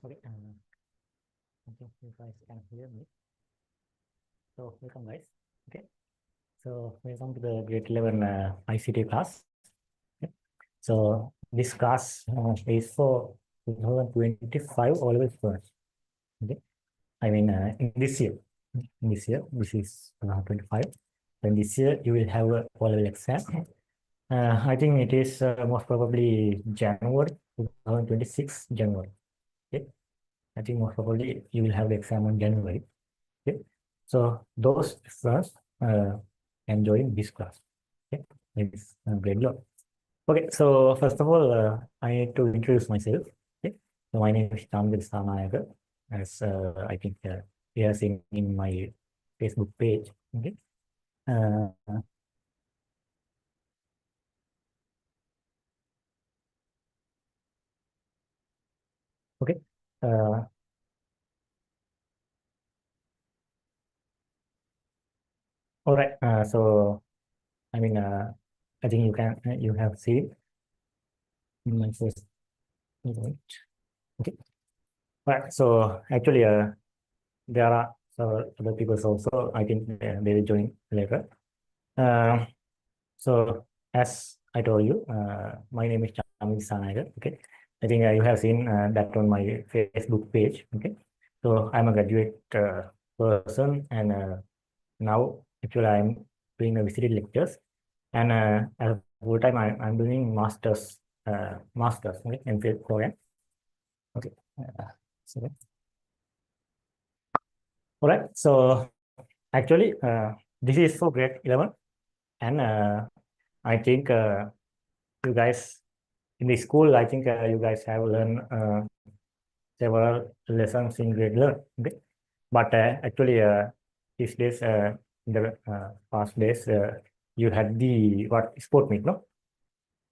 Okay, I think you guys can hear me. So welcome guys. Okay, so welcome to the grade 11 ICT class. Okay. So this class is for 2025 all level students. Okay, I mean in this year, this is 2025, and this year you will have a all level exam. I think it is most probably January 2026 January. Okay, I think most probably you will have the exam on January. Okay, so those students enjoying this class. Okay, it's grade low. Okay, so first of all, I need to introduce myself. Okay, so my name is Chamika Dissanayake, as I think you have seen in my Facebook page. Okay, uh, okay. Uh, all right. So I mean, I think you have seen in my first event. Okay. All right. So actually, there are several other people also. I think they will join later. Uh, so as I told you, my name is Chamika Dissanayake. Okay, I think you have seen that on my Facebook page. Okay, so I'm a graduate person, and now actually I'm doing a visited lectures, and at full time I'm doing masters, okay, MPhil program. Okay, so all right. So actually, this is for grade 11, and I think you guys in the school, I think you guys have learned several lessons in grade 11. Okay, but actually, these days, in the past days, you had the what sport meet, no?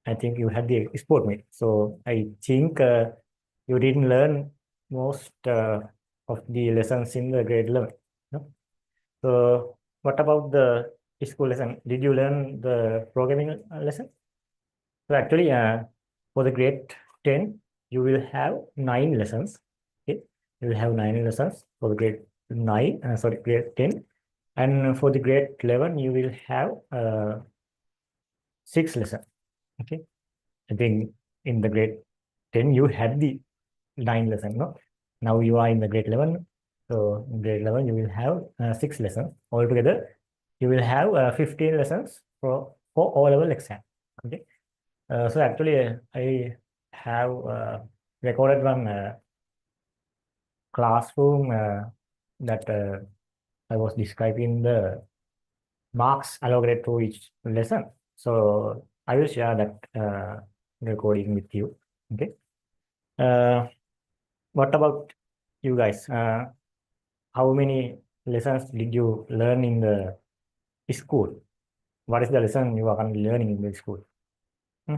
I think you had the sport meet. So I think you didn't learn most of the lessons in the grade 11. No? So what about the school lesson? Did you learn the programming lesson? So actually, for the grade 10, you will have 9 lessons. Okay, you will have 9 lessons for the grade 9. Sorry, grade 10, and for the grade 11, you will have 6 lessons. Okay, I think in the grade 10 you had the 9 lessons. No, now you are in the grade 11. So in grade 11, you will have 6 lessons altogether. You will have 15 lessons for all level exam. Okay. So actually, I have recorded one classroom that I was describing the marks allocated to each lesson. So I will share that recording with you. Okay. Uh, what about you guys? How many lessons did you learn in the school? What is the lesson you are currently learning in the school? Hmm?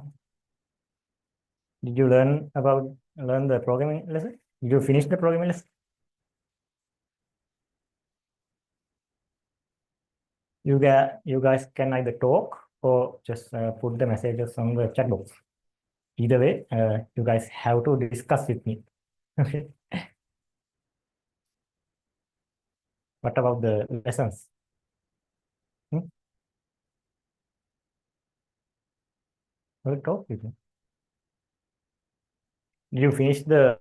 Did you learn the programming lesson? Did you finish the programming lesson? You guys can either talk or just put the messages on the chat box. Either way, you guys have to discuss with me. Okay. What about the lessons? Hmm? Will talk with me. Did you finish the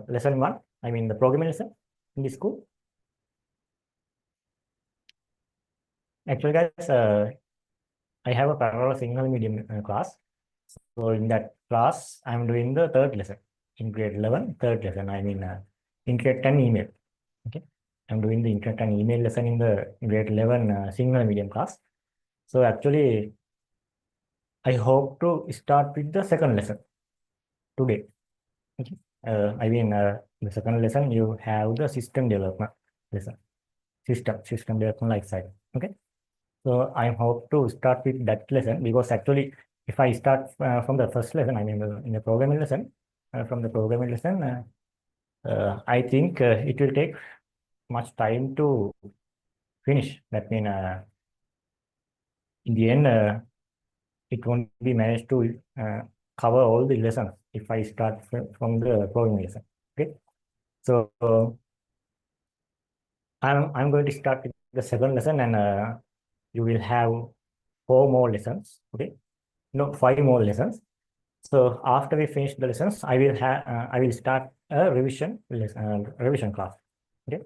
lesson 1? I mean the programming lesson in the school? Actually, guys, I have a parallel signal medium class. So in that class, I'm doing the third lesson in grade 11, third lesson. I mean internet and email. Okay, I'm doing the internet and email lesson in the grade 11 signal medium class. So actually, I hope to start with the second lesson today. Okay, I mean the second lesson you have the system development lesson, system development life cycle. Okay, so I hope to start with that lesson because actually, if I start from the first lesson, I mean in the programming lesson, from the programming lesson, I think it will take much time to finish. That means in the end, it won't be managed to cover all the lessons if I start from the programming lesson. Okay. So I'm going to start with the second lesson, and you will have 4 more lessons. Okay, no, 5 more lessons. So after we finish the lessons, I will start a revision class. Okay,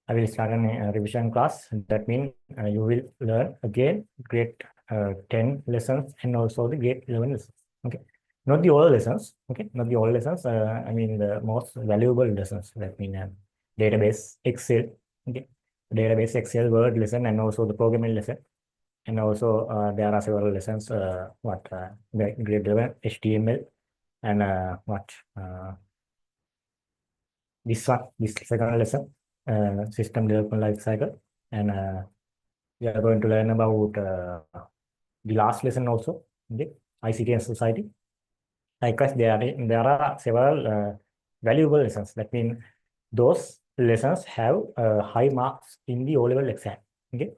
I will start a revision class. That means you will learn again grade 10 lessons and also the grade 11 lessons. Okay, not the all lessons. Okay, not the all lessons. I mean the most valuable lessons. That means database, Excel. Okay, database, Excel, Word lesson, and also the programming lesson. And also there are several lessons. Grade 11 HTML and this second lesson, system development life cycle, and we are going to learn about the last lesson also, okay, ICT and society. Likewise, there are several valuable lessons. That means those lessons have high marks in the O-level exam. Okay,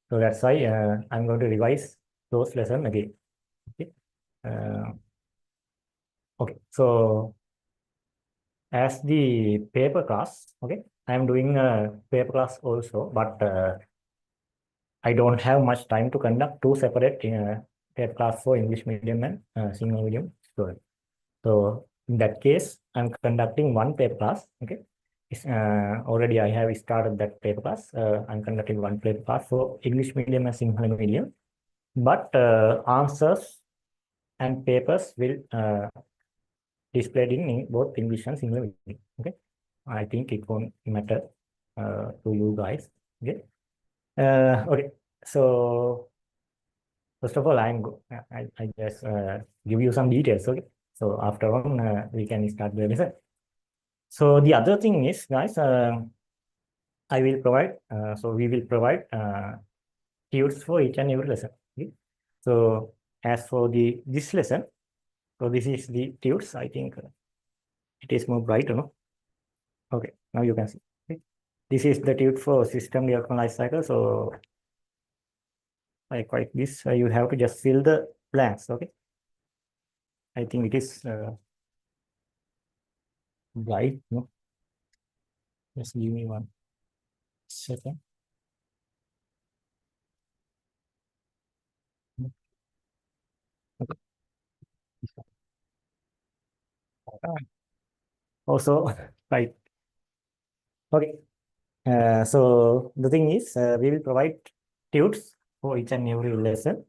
so that's why I'm going to revise those lessons again. Okay, okay. So as the paper class, okay, I'm doing a paper class also, but I don't have much time to conduct 2 separate paper class for English medium and Sinhala medium student. So in that case, I'm conducting one paper class. Okay, already I have started that paper class. I'm conducting one paper class for English medium and Sinhala medium, but answers and papers will displayed in both English and Sinhala medium. Okay, I think it won't matter to you guys. Okay. Okay. So first of all, I just give you some details. Okay. So after on, we can start the lesson. So the other thing is, guys, I will provide. So we will provide tunes for each and every lesson. Okay. So as for the this lesson, so this is the tunes. I think it is more bright, you know. Okay. Now you can see. Okay. This is the tune for system development life cycle. So like this, you have to just fill the blanks. Okay. I think it is bright. No, just give me 1 second. Okay. Also, right. Okay. So the thing is, we will provide tunes for each and every lesson,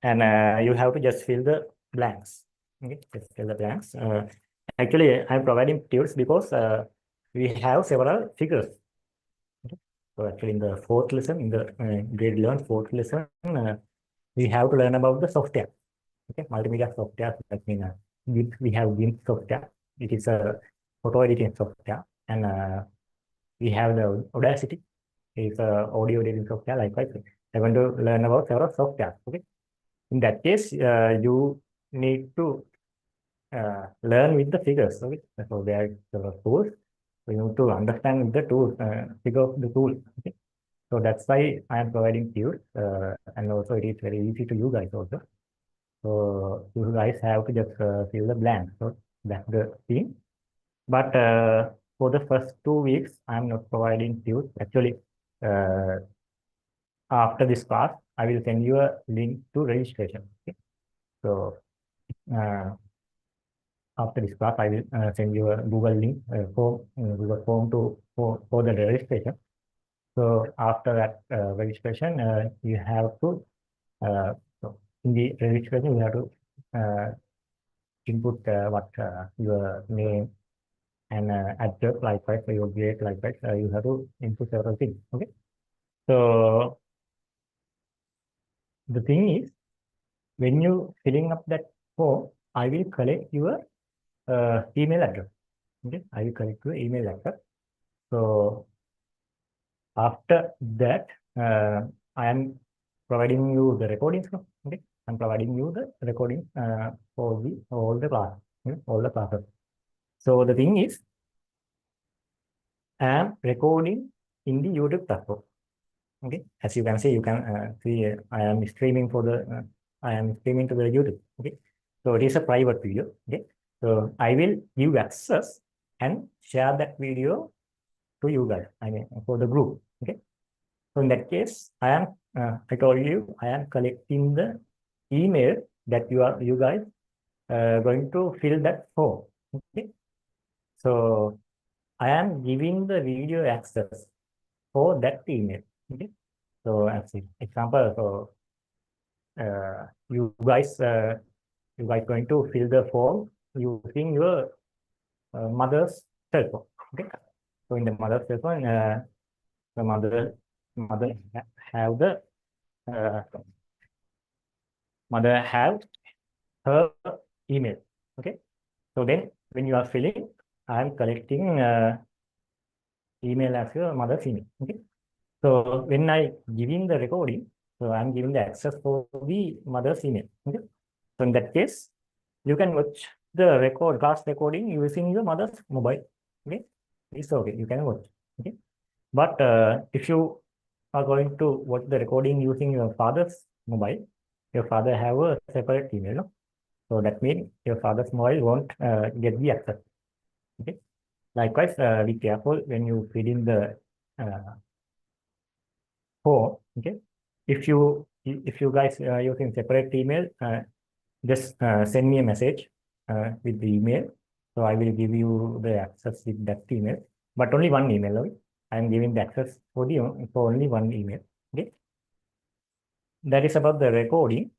and you have to just fill the blanks. Okay, just fill the blanks. Actually, I'm providing tunes because we have several figures. Okay. So actually, in the fourth lesson, in the grade 11 fourth lesson, we have to learn about the software. Okay, multimedia software. That means we have GIMP software. It is a photo editing software, and we have the Audacity. It's a audio editing software. Likewise, I'm going to learn about several software. Okay, in that case, you need to learn with the figures. Okay, so there are several tools. So you need to understand the tool, figure of the tool. Okay, so that's why I am providing tools, and also it is very easy to you guys also. So you guys have to just fill the blank. So that's the thing. But for the first 2 weeks, I'm not providing tools. Actually, uh, after this class, I will send you a link to registration. Okay? So uh, after this class, I will send you a Google link Google form for the registration. So after that registration, you have to so in the registration you have to input what your name and address, likewise for your grade, likewise you have to input several things. Okay. So the thing is, when you filling up that form, I will collect your email address. Okay, I will collect your email address. So after that, I am providing you the recordings. Okay, I'm providing you the recording for the all the class, all the classes. So the thing is, I am recording in the YouTube platform. Okay, as you can see, you can see I am streaming for the I am streaming to the YouTube. Okay, so it is a private video. Okay, so I will give access and share that video to you guys, I mean, for the group. Okay. So in that case, I told you, I am collecting the email that you guys going to fill that form. Okay. So I am giving the video access for that email. Okay. So as an example, so you guys going to fill the form using your mother's cell phone. Okay. So in the mother's cell phone, the mother have the uh, mother have her email. Okay. So then when you are filling, I am collecting email as your mother's email. Okay. So when I giving the recording, so I'm giving the access for the mother's email. Okay. So in that case, you can watch the class recording using your mother's mobile. Okay. It's okay. You can watch. Okay. But if you are going to watch the recording using your father's mobile, your father have a separate email. No? So that means your father's mobile won't get the access. Okay. Likewise, be careful when you feed in the form. Okay. If you guys are using separate email, just send me a message with the email. So I will give you the access with that email, but only one email. Okay? I am giving the access for only one email. Okay. That is about the recording.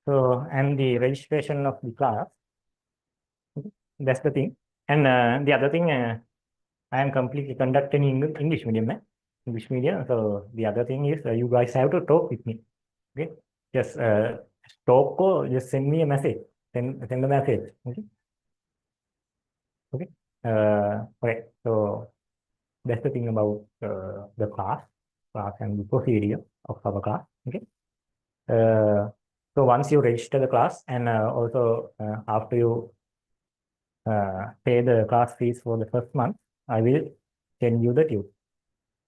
So and the registration of the class. Okay? That's the thing. And the other thing, I am completely conducting English medium. English medium. So the other thing is you guys have to talk with me. Okay. Just talk or just send me a message. Send a message. Okay. Okay. Okay. So that's the thing about the class and the procedure of our class. Okay. So once you register the class and also after you pay the class fees for the first month, I will send you the tube.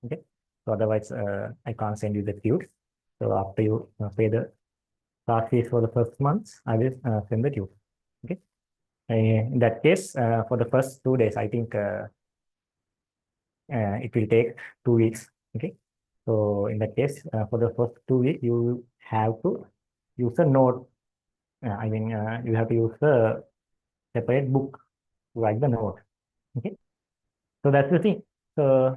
Okay. So otherwise, I can't send you the tube. So after you pay the class fees for the first month, I will send the tube. Okay. In that case, for the first 2 days, I think it will take 2 weeks. Okay. So in that case, for the first 2 weeks, you have to use a note. I mean, you have to use a separate book to write the note. Okay. So that's the thing. So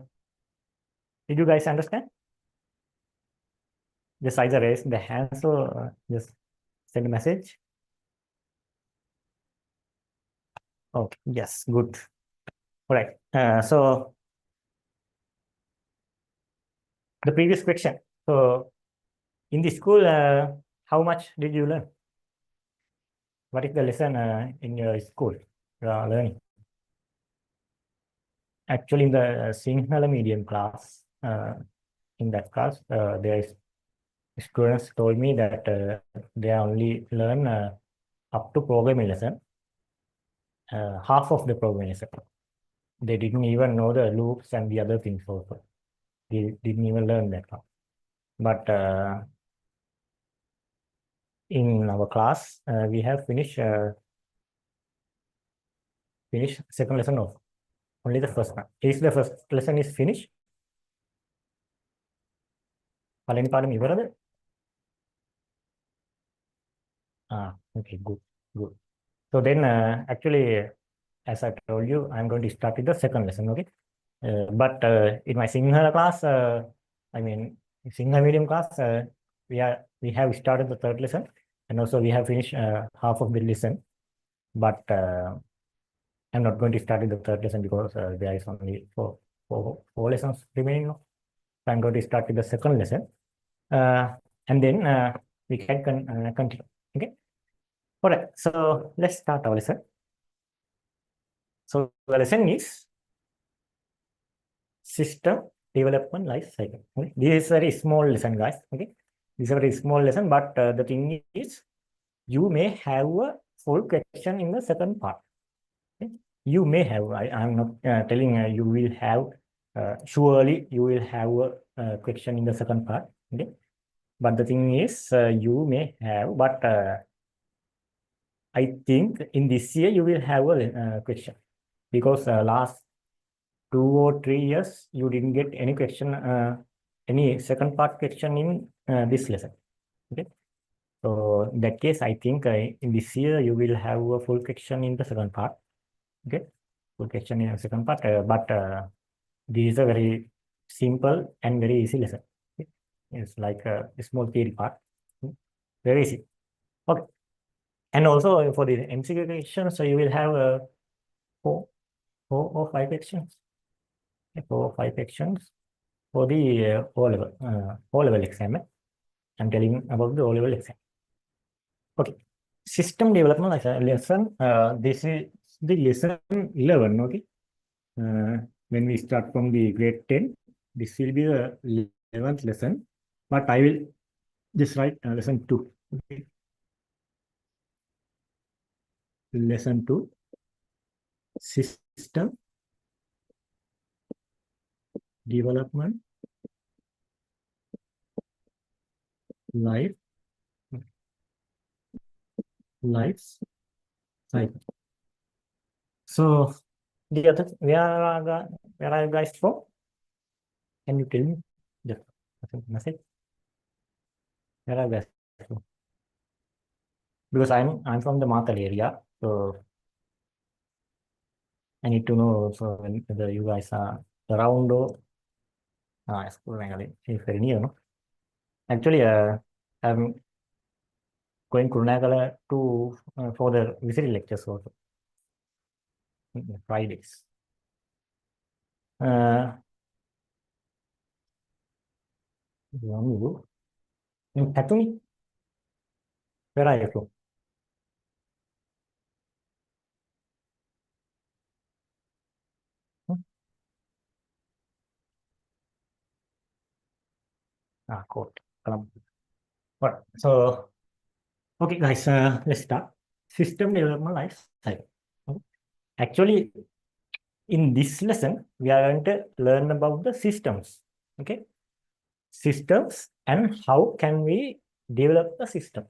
did you guys understand? Just either raise the hand, so just send a message. Okay. Yes. Good. All right. So the previous question. So in the school, how much did you learn? What is the lesson in your school you are learning? Actually, in the Sinhala medium class, in that class, there is students told me that they only learn up to programming lesson, half of the programming lesson. They didn't even know the loops and the other things also. They didn't even learn that one. But in our class, we have finished second lesson of only the first one. Is the first lesson is finished? පළවෙනි පාඩම ඉවරද? Okay, good, good. So then, actually, as I told you, I'm going to start with the second lesson. Okay, but in my Sinhala class, I mean Sinhala medium class, we have started the third lesson, and also we have finished half of the lesson. But I'm not going to start with the third lesson because there is only four lessons remaining. So I'm going to start with the second lesson, and then we can continue. Okay. All right. So let's start our lesson. So the lesson is system development life cycle. Okay. This is a very small lesson, guys. Okay. This is a very small lesson, but the thing is, you may have a full question in the second part. Okay. You may have. I'm not telling you will have. Surely you will have a question in the second part. Okay. But the thing is, you may have, but I think in this year you will have a question, because last 2 or 3 years you didn't get any question, any second part question in this lesson. Okay, so in that case, I think in this year you will have a full question in the second part. Okay, full question in the second part, but this is a very simple and very easy lesson. Okay? It's like a small theory part. Very easy. Okay. And also for the MCQ questions, so you will have four, 4 or 5 questions. 4 or 5 questions for the O-level exam. I'm telling about the O-level exam. Okay. System development lesson. This is the lesson 11. Okay. When we start from the grade 10, this will be the 11th lesson, but I will just write lesson 2. Okay. Lesson 2, system development life cycle. So the other, where are you guys from? Can you tell me the message? Where are you guys from? Because I'm from the Matal area, so I need to know so whether you guys are around or it's very near, no? Actually, I'm going Kurunagala to for the visiting lectures also. Fridays. Katumi, where are you from? Court. But so, okay, guys, let's start. System development life cycle. Actually, in this lesson, we are going to learn about the systems. Okay, systems and how can we develop the system.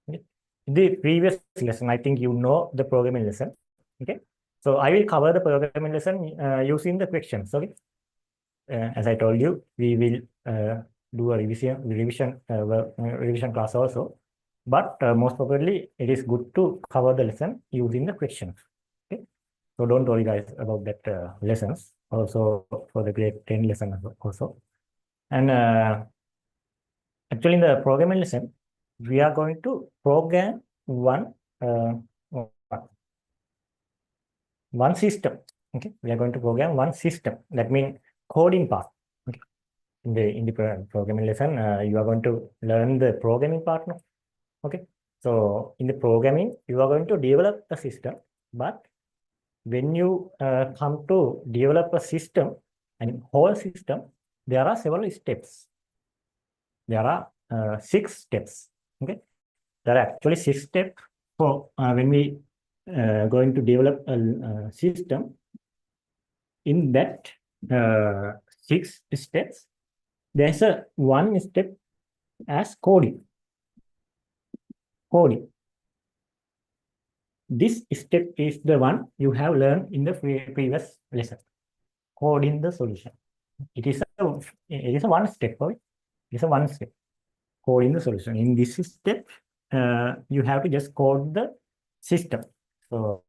Okay? The previous lesson, I think you know the programming lesson. Okay, so I will cover the programming lesson using the questions. Okay, as I told you, we will do a revision class also. But most probably, it is good to cover the lesson using the questions. Okay, so don't worry, guys, about that lessons. Also for the grade 10 lesson also. And actually, in the programming lesson, we are going to program one system. Okay, we are going to program one system. That means coding part. Okay, in the programming lesson, you are going to learn the programming part now. Okay, so in the programming, you are going to develop a system, but when you come to develop a system and whole system, there are several steps. There are 6 steps. Okay, there are actually 6 steps for when we going to develop a system. In that 6 steps, there's a one step as coding. This step is the one you have learned in the previous lesson. Coding the solution. It is a one step. It is a one step. Coding the solution. In this step, you have to just code the system. So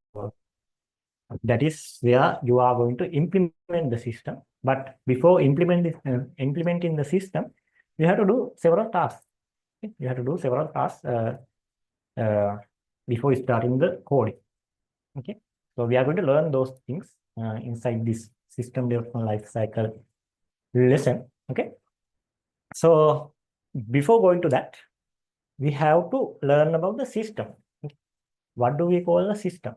that is where you are going to implement the system. But before implementing the system, you have to do several tasks. Okay? You have to do several tasks before starting the coding. Okay, so we are going to learn those things inside this system development life cycle lesson. Okay, so before going to that, we have to learn about the system. Okay? What do we call a system?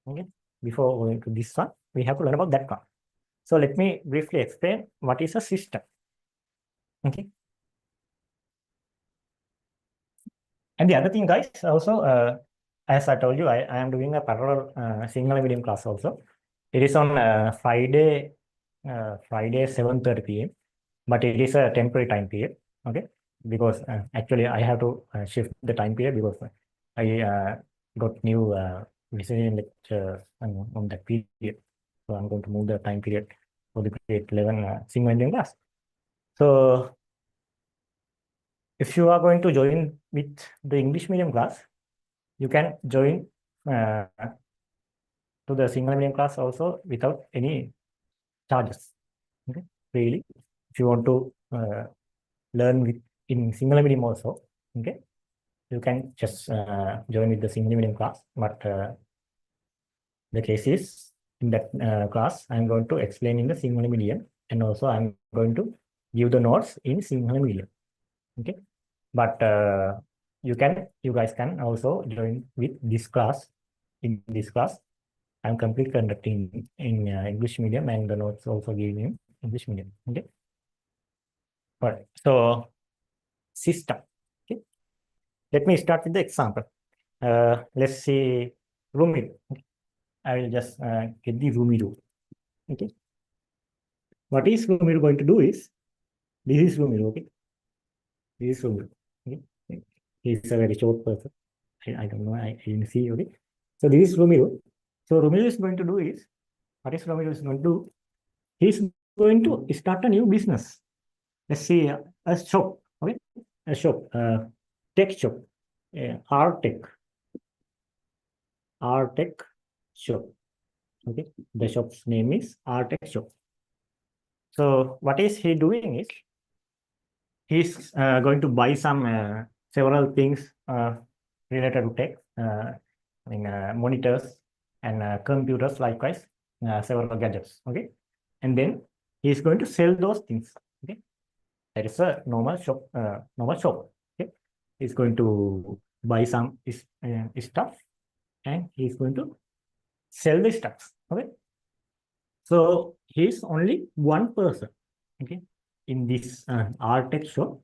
Okay, before going to this one, we have to learn about that one. So let me briefly explain what is a system. Okay, and the other thing, guys, also as I told you, I am doing a parallel single medium class also. It is on Friday 7:30 p.m. But it is a temporary time period. Okay, because actually I have to shift the time period because got new listening lecture on that period. So I'm going to move the time period for the grade 11 single Indian class. So if you are going to join with the English medium class, you can join to the single medium class also without any charges. Okay, really, if you want to learn with in single medium also, okay, you can just join with the single medium class. But the case is in that class, I'm going to explain in the single medium, and also I'm going to give the notes in single medium. Okay, but you guys can also join with this class. In this class, I'm completely conducting in English medium, and the notes also given in English medium. Okay, all right. So system. Okay, let me start with the example. Let's say Rumil. Okay. I will just get the Rumiru. Okay, what is Rumiru going to do is this is Rumiru. Okay, this is Rumiru. Okay, he's a very short person. I don't know. I didn't see. Okay, so this is Rumiru. So Rumiru is going to do is what is Rumiru is going to do? He's going to start a new business. Let's see a shop. Okay, a shop, tech shop, R tech shop. Okay, the shop's name is R tech shop. So what is he doing is he's going to buy some several things related to tech, monitors and computers, likewise, several gadgets. Okay, and then he's going to sell those things. Okay, that is a normal shop. Okay, he's going to buy some stuff, and he's going to sell the stuff. Okay, so he's only one person. Okay, in this R tech shop,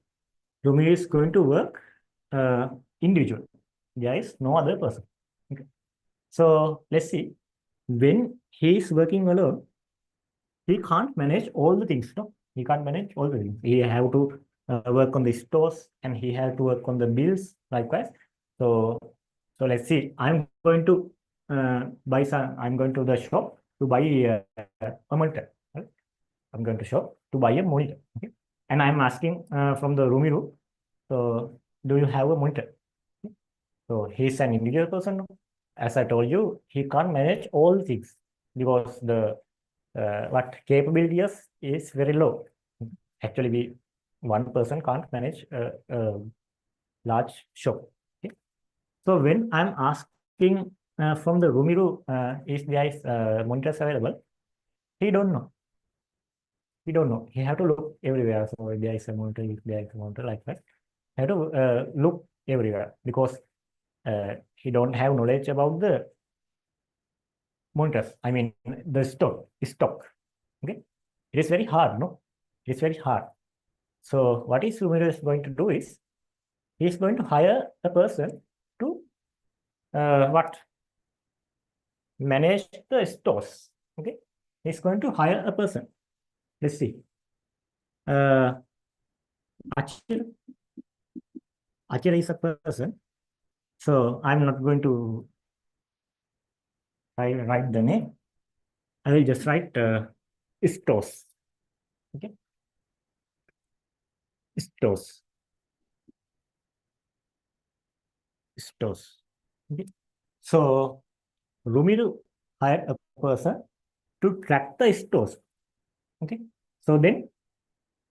Rumi is going to work individual. There is no other person. Okay. So let's see. When he is working alone, he can't manage all the things. No, he can't manage all the things. He have to work on the stores, and he have to work on the bills likewise. So let's see. I'm going to buy some. I'm going to the shop to buy a monitor. Right? I'm going to shop to buy a monitor. Okay, and I'm asking from the Rumiru. So do you have a monitor? So he's an individual person. As I told you, he can't manage all things because the what capabilities is very low. Actually, one person can't manage a large shop. Okay? So when I'm asking from the Rumiru, is there is monitors available? He don't know. He don't know. He have to look everywhere. So if there is a monitor, if there is a monitor like that, have to look everywhere because he don't have knowledge about the monitors. I mean the stock. Okay, it is very hard. No, it's very hard. So what is Sumira is going to do is he is going to hire a person to what manage the stores. Okay, he's going to hire a person. Let's see. Achir. Achir is a person. So I'm not going to write the name. I will just write stores. Okay, stores. Stores. Okay. So Rumiru hired a person to track the stores. Okay. So then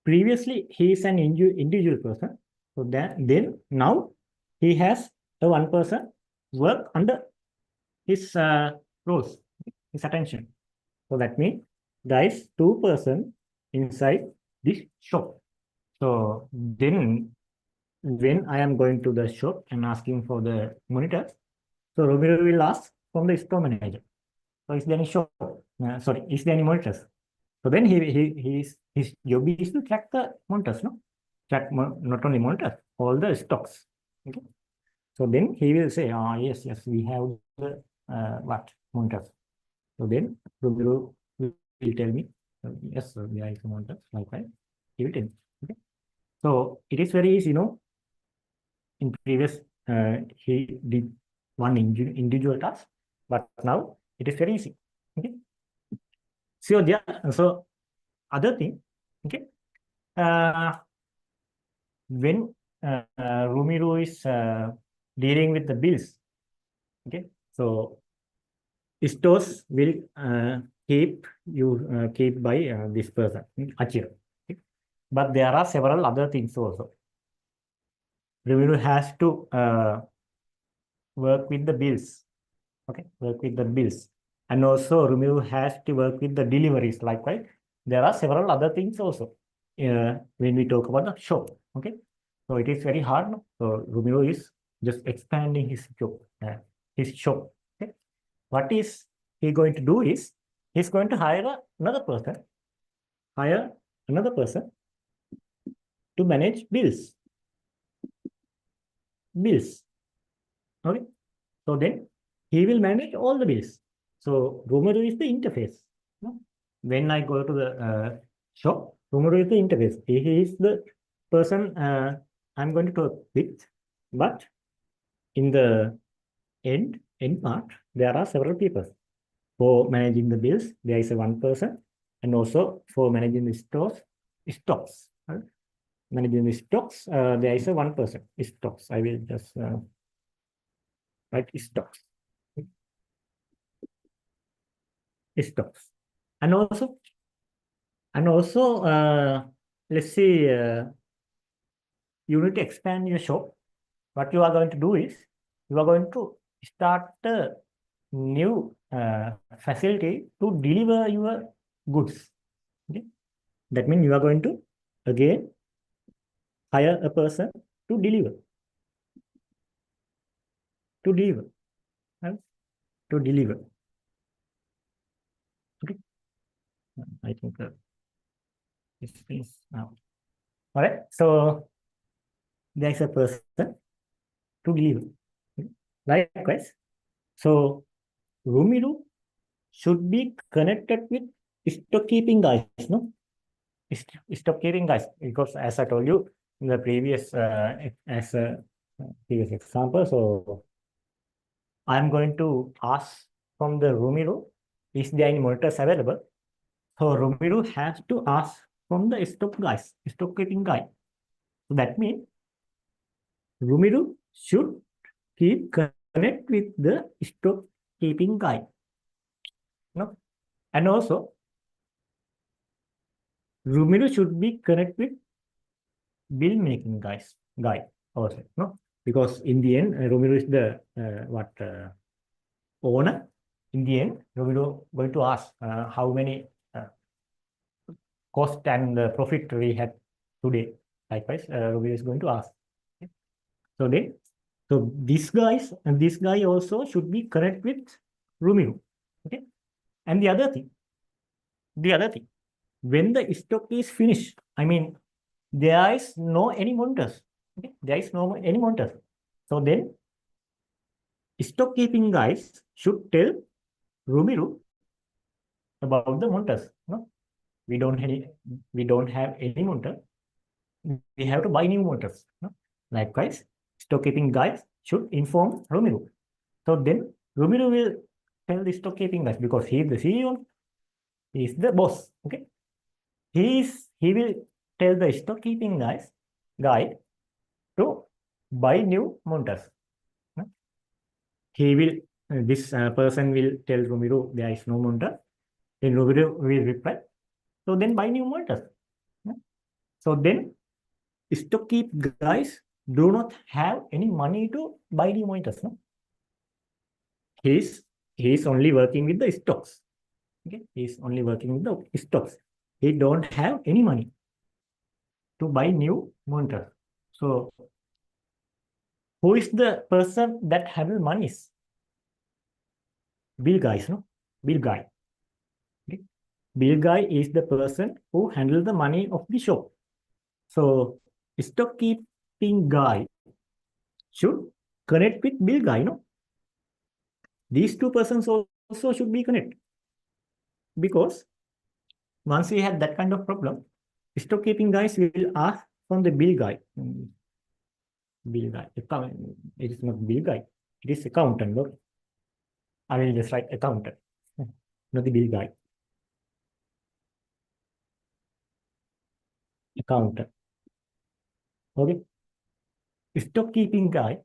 previously he is an individual person. So then now he has a one person work under his roles, his attention. So that means there is two person inside this shop. So then when I am going to the shop and asking for the monitors, so Romero will ask from the store manager. So is there any shop? Sorry, is there any monitors? So then his job is to track the monitors, no? Track not only monitors, all the stocks. Okay. So then he will say, yes, we have the what monitors. So then Romero will tell me, yes, sir, there is a monitors. Likewise, he will tell me. Okay. So it is very easy, in previous he did one individual task, but now it is very easy. Okay. So yeah, so other thing, okay, when Rumiro is dealing with the bills, okay, so stores will keep by this person, Achir. Okay? But there are several other things also. Rumiro has to work with the bills. Okay, work with the bills. And also Rumiro has to work with the deliveries. Likewise, there are several other things also when we talk about the shop. Okay, so it is very hard. No? So Rumiro is just expanding his shop. His shop. Okay, what is he going to do is he's going to hire another person to manage bills. Okay, so then he will manage all the bills. So Romero is the interface. No? When I go to the shop, Romero is the interface. He is the person I'm going to talk with. But in the end part, there are several people. For managing the bills, there is a one person, and also for managing the stocks. Right? Managing the stocks, there is a one person. Stocks. I will just write stocks. Stocks. And also, let's see, you need to expand your shop. What you are going to do is you are going to start a new facility to deliver your goods. Okay? That means you are going to again hire a person to deliver, right? To deliver. Okay. I think this is now. All right. So there is a person to deliver. Okay? Likewise. So Rumiru should be connected with stock keeping guys, no? Stock keeping guys, because as I told you in the previous as a previous example, so I'm going to ask from the Rumiru, is there any monitors available? So Rumiru has to ask from the stock keeping guy. So that means Rumiru should keep connect with the stock keeping guy. No? And also Rumiru should be connect with bill making guy also, no? Because in the end, Rumiru is the owner. In the end, Rumiru going to ask how many cost and profit we had today. Likewise, Rumiru is going to ask. Okay? So then, so this guy also should be connect with Rumiru. Okay, and the other thing, when the stock is finished, I mean, there is no any monitors. Okay? There is no any monitors. So then stock keeping guys should tell Rumiru about the monitors. No, we don't have any monitor. We have to buy new monitors. No? Likewise, stock keeping guys should inform Rumiru. So then Rumiru will tell the stock keeping guys because he is the CEO, he is the boss. Okay, he will tell the stock keeping guy to buy new monitors. He will this person will tell Rumiru there is no monitor. Then Rumiru will reply. So then buy new monitors. So then stock keep guys do not have any money to buy new monitors. No? He's only working with the stocks. Okay, he's only working with the stocks. He don't have any money to buy new monitors. So who is the person that handle monies? Bill guys, no? Bill guy. Okay. Bill guy is the person who handle the money of the shop. So stock keeping guy should connect with bill guy, no? These two persons also should be connected. Because once we have that kind of problem, stock keeping guys will ask from the bill guy. Bill guy. It is not bill guy. It is accountant. Look, I will just write accountant, not the bill guy. Accountant. Okay. Stock keeping guy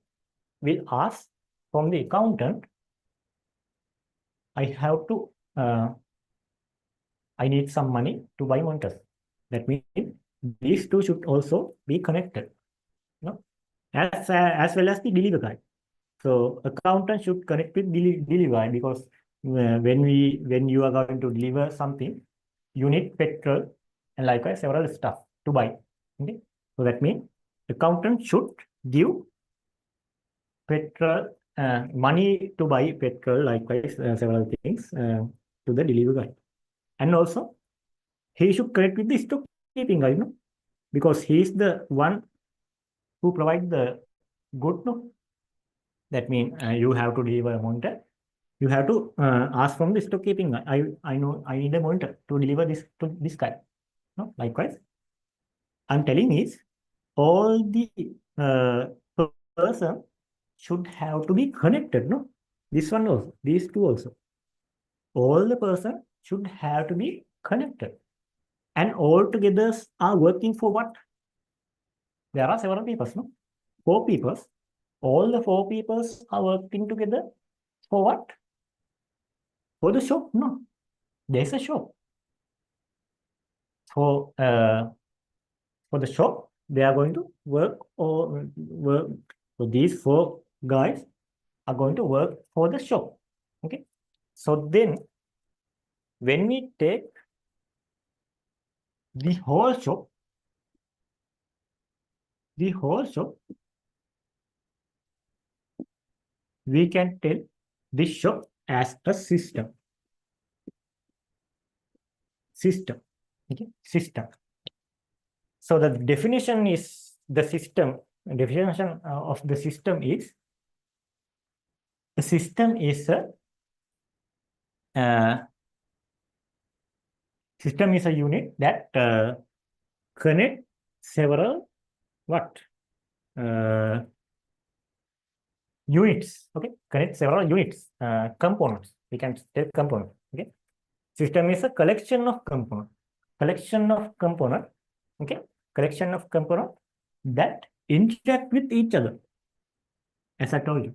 will ask from the accountant, I have to, I need some money to buy monitors. That means these two should also be connected, you know, as well as the delivery guy. So accountant should connect with delivery guy, because when you are going to deliver something, you need petrol and likewise several stuff to buy. Okay, so that means accountant should give petrol, money to buy petrol, likewise several things to the delivery guy, and also he should connect with the stock keeping guy, because he is the one who provide the good, no. That means you have to deliver a monitor. You have to ask from the stock keeping guy. I know I need a monitor to deliver this to this guy. No, likewise, I'm telling is all the uh, person should have to be connected. No, this one also, these two also. All the person should have to be connected, and all together are working for what? There are several people, no? Four people. All the four people are working together for what? For the shop? No, there's a shop. For for the shop, they are going to work or work. So these four guys are going to work for the shop. Okay. So then, when we take the whole shop, we can tell this shop as a system. System. Okay. System. So the definition is the system. Definition of the system is a system is a system is a unit that connect several what units. Okay, connect several units, components. We can take component. Okay, system is a collection of component. Collection of component. Okay, collection of component that interact with each other. As I told you,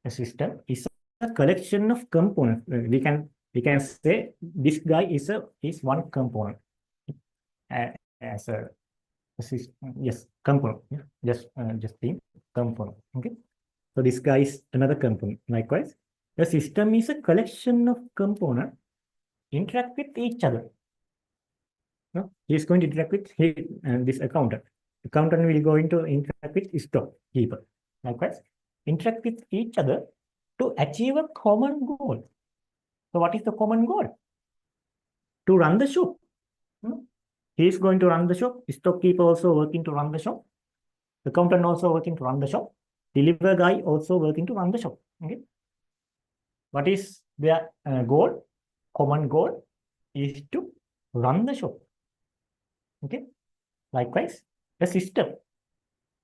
a system is a collection of components. We can say this guy is one component as a system. Yes, component. Yeah. Just think component. Okay. So this guy is another component. Likewise, the system is a collection of components interact with each other. No, he is going to interact with this accountant. Accountant will going to interact with storekeeper. Likewise, interact with each other to achieve a common goal. So what is the common goal? To run the shop. He is going to run the shop. Storekeeper also working to run the shop. Accountant also working to run the shop. Deliver guy also working to run the shop. Okay. What is their goal? Common goal is to run the shop. Okay. Likewise, a system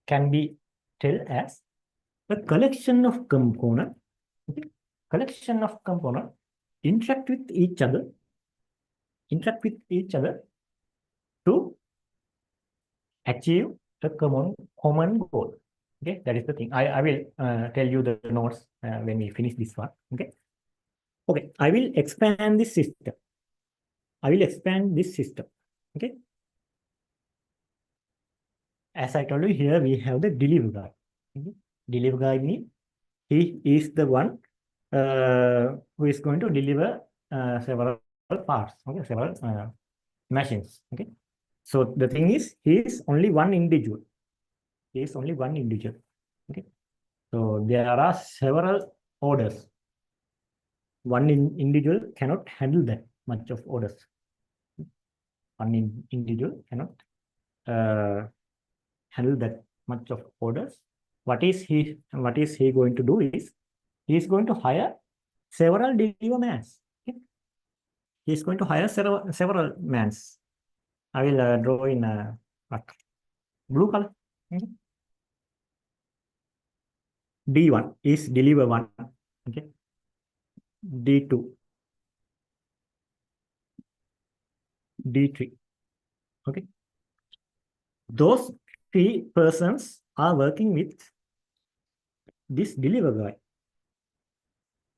can be tell as a collection of components. Okay. Collection of components interact with each other. Interact with each other to achieve a common goal. Okay, that is the thing. I will tell you the notes when we finish this one. Okay. Okay, I will expand this system. I will expand this system. Okay. As I told you, here we have the delivery guy. Okay. Delivery guy means he is the one who is going to deliver several parts. Okay, several machines. Okay. So the thing is, he is only one individual. He is only one individual. Okay. So there are several orders. One individual cannot handle that much of orders. One individual cannot handle that much of orders. What is he going to do is he is going to hire several delivermen. Okay? He is going to hire several men. I will draw in what? Blue color. Okay? D1 is deliver 1. Okay. D2, D3. Okay. Those 3 persons are working with this deliver guy.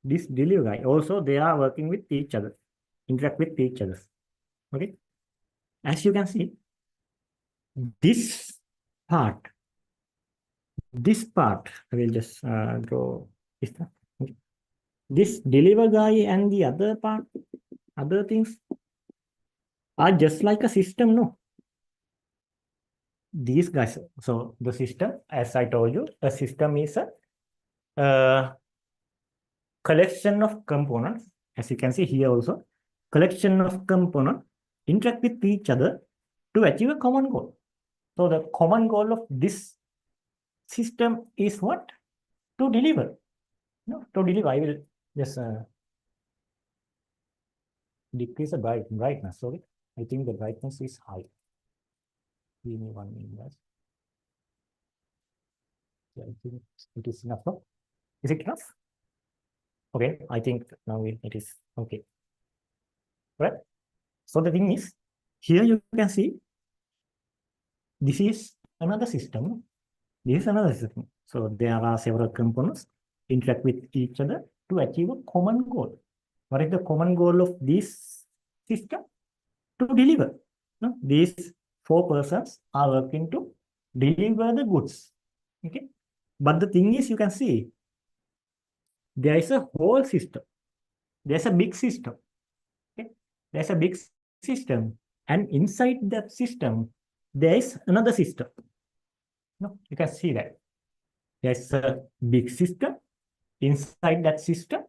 This deliver guy. Also, they are working with each other, interact with each other. Okay. As you can see, this part, I will just draw this. Okay. This deliver guy and the other part, other things are just like a system, no? These guys. So the system, as I told you, a system is a collection of components. As you can see here also, collection of components interact with each other to achieve a common goal. So the common goal of this system is what? To deliver. No, to deliver. I will just decrease the brightness. Sorry, I think the brightness is high. Give me 1 minute, guys. Yeah, I think it is enough. No? Is it enough? Okay, I think now it is okay. Right? So the thing is, here you can see this is another system. This is another system. So there are several components interact with each other to achieve a common goal. What is the common goal of this system? To deliver. No? These 4 persons are working to deliver the goods. Okay. But the thing is, you can see there is a whole system. There's a big system. Okay. There's a big system. And inside that system, there is another system. No, you can see that. There's a big system. Inside that system,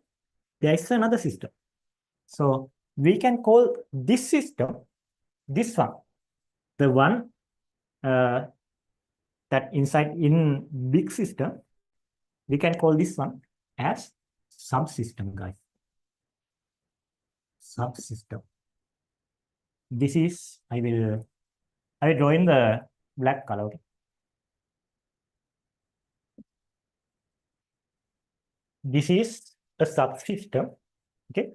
there is another system. So we can call this system, this one, the one that inside in big system, we can call this one as subsystem, guys. Subsystem. This is, I will draw in the black color. Okay? This is a subsystem. Okay.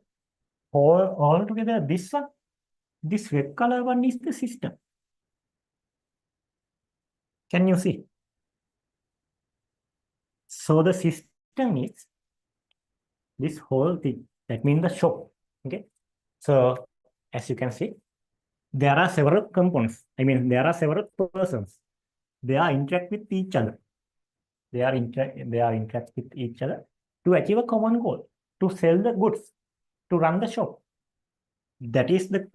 All together, this one, this red color one is the system. Can you see? So the system is this whole thing. That means the shop. Okay. So as you can see, there are several components. I mean, there are several persons. They are interact with each other. They are interact with each other to achieve a common goal, to sell the goods, to run the shop. That is the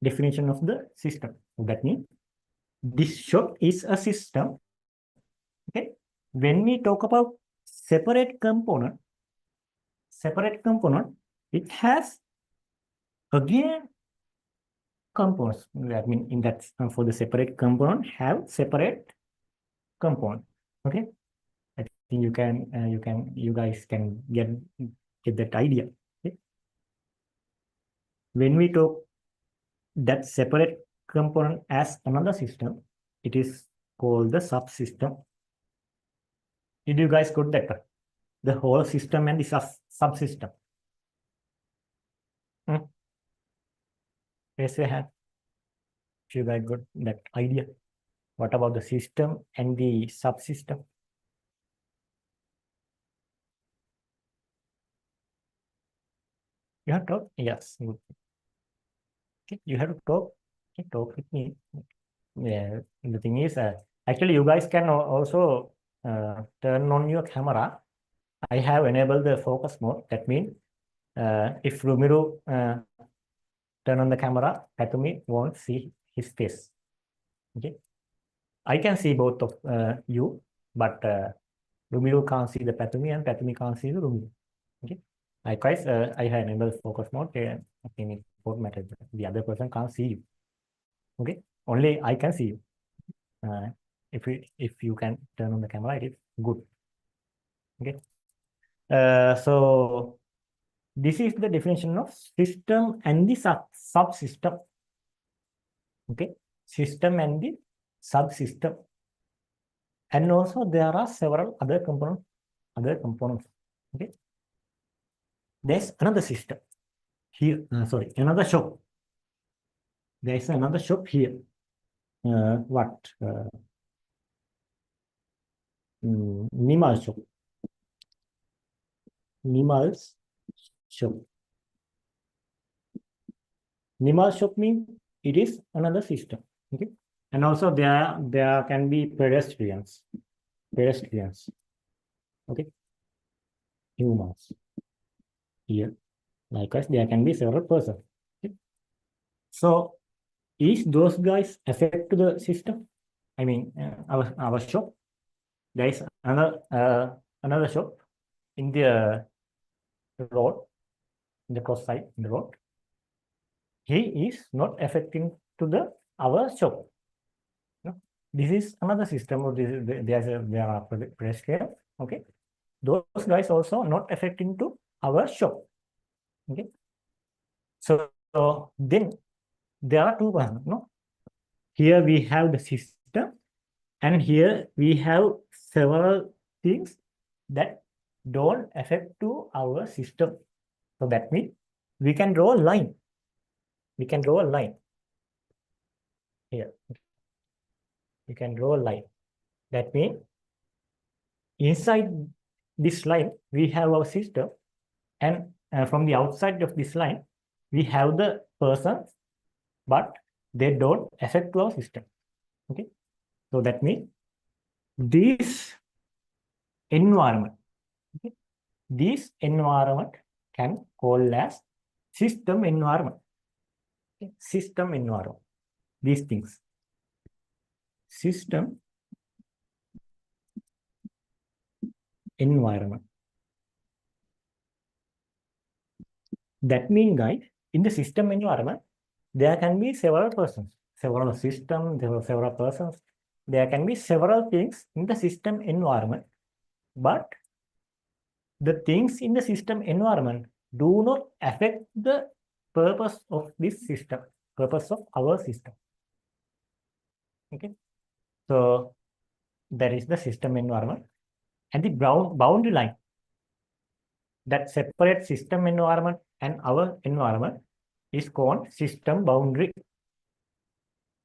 definition of the system. That means this shop is a system. Okay. When we talk about separate component, it has again components. That means in that for the separate component have separate component. Okay. I think you guys can get that idea. Okay? When we talk that separate component as another system, it is called the subsystem. Did you guys got that? The whole system and the subsystem. Raise your hand if you guys got that idea. What about the system and the subsystem? You have to talk? Yes. Okay, you have to talk. Okay, talk with me. Yeah, the thing is, actually, you guys can also turn on your camera. I have enabled the focus mode. That means if Rumiru turn on the camera, Katumi won't see his face. Okay, I can see both of you, but Rumiru can't see the Patumi and Patumi can't see the Rumiru. Okay, likewise, I have enabled focus mode. Okay, it won't matter. The other person can't see you. Okay, only I can see you. If you can turn on the camera, it is good. Okay. So this is the definition of system and the subsystem. Okay, system and the subsystem. And also there are several other components other components. Okay. There's another system here. Sorry, another shop. There's another shop here. What? Nimal shop. Nimal's shop. Nimal shop means it is another system. Okay. And also there can be pedestrians. Pedestrians. Okay. Humans. Here. Likewise, there can be several persons. Okay. So is those guys affect to the system? I mean, our shop. There is another shop in the road, in the cross side in the road. He is not affecting to the our shop. No? This is another system. Or there are pedestrians. Okay, those guys also not affecting to our shop. Okay, so then there are two ones. No, here we have the system, and here we have several things that don't affect to our system. So that means we can draw a line. We can draw a line here. You can draw a line. That means inside this line, we have our system, and from the outside of this line, we have the persons, but they don't affect to our system. Okay, so that means this environment, okay, this environment can call as system environment. Okay? System environment. These things. System environment. That means, guys, in the system environment, there can be several persons, several systems, there are several persons. There can be several things in the system environment, but the things in the system environment do not affect the purpose of this system, purpose of our system. Okay, so that is the system environment, and the boundary line that separates system environment and our environment is called system boundary.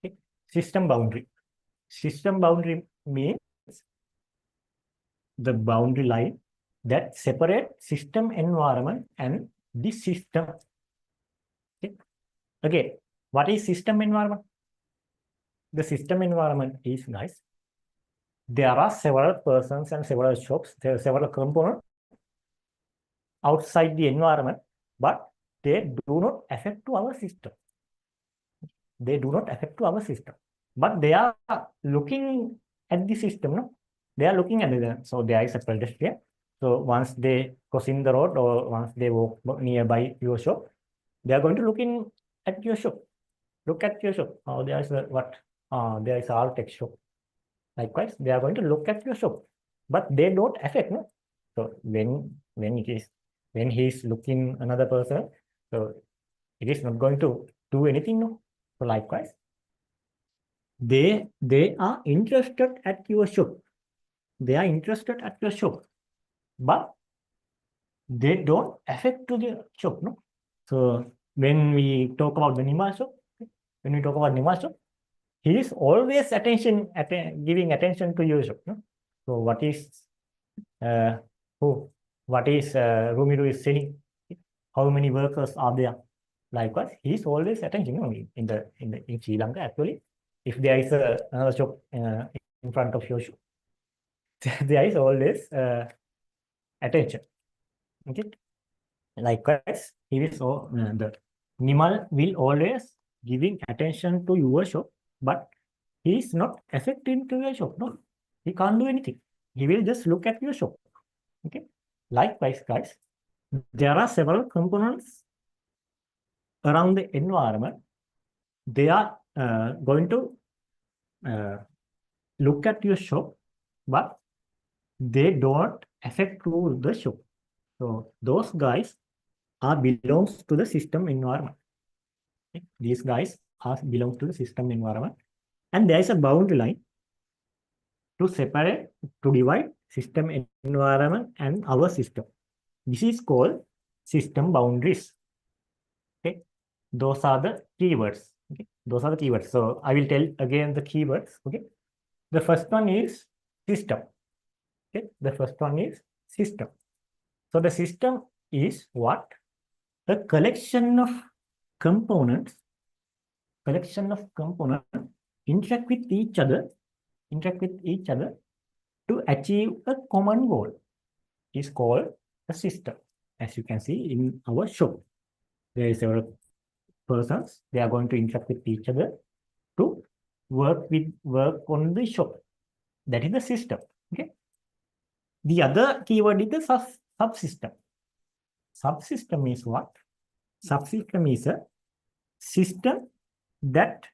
Okay? System boundary. System boundary means the boundary line that separates system environment and the system. Okay. Okay. What is system environment? The system environment is, guys, there are several persons and several shops, there are several components outside the environment, but they do not affect to our system. They do not affect to our system, but they are looking at the system. No, they are looking at it. So there is a pedestrian. So once they crossing the road or once they walk nearby your shop, they are going to look in at your shop. Look at your shop. Oh, there is a what? There is a architect shop. Likewise, they are going to look at your shop, but they don't affect. No, so when he is looking another person, so it is not going to do anything. No, so likewise, they are interested at your shop. They are interested at your shop, but they don't affect to the shop. No, so when we talk about the Nima shop, when we talk about Nima shop, he is always giving attention to your shop. No? So what is Rumiru is selling? How many workers are there? Likewise, he is always attention. You know, in Sri Lanka actually, if there is another shop in front of your shop, there is always attention. Okay. Likewise, he is the Nimal will always giving attention to your shop, but he is not affecting to your shop. No, he can't do anything. He will just look at your shop. Okay. Likewise, guys, there are several components around the environment. They are going to look at your shop, but they don't affect to the shop. So those guys belongs to the system environment. Okay? These guys belongs to the system environment, and there is a boundary line to separate, to divide system environment and our system. This is called system boundaries. Okay, those are the keywords. Okay, those are the keywords. So I will tell again the keywords. Okay, the first one is system. Okay, the first one is system. So the system is what? A collection of components, interact with each other, to achieve a common goal is called a system. As you can see in our shop, there is several persons, they are going to interact with each other to work on the shop. That is the system. Okay. The other keyword is the subsystem. Subsystem is what? Subsystem is a system that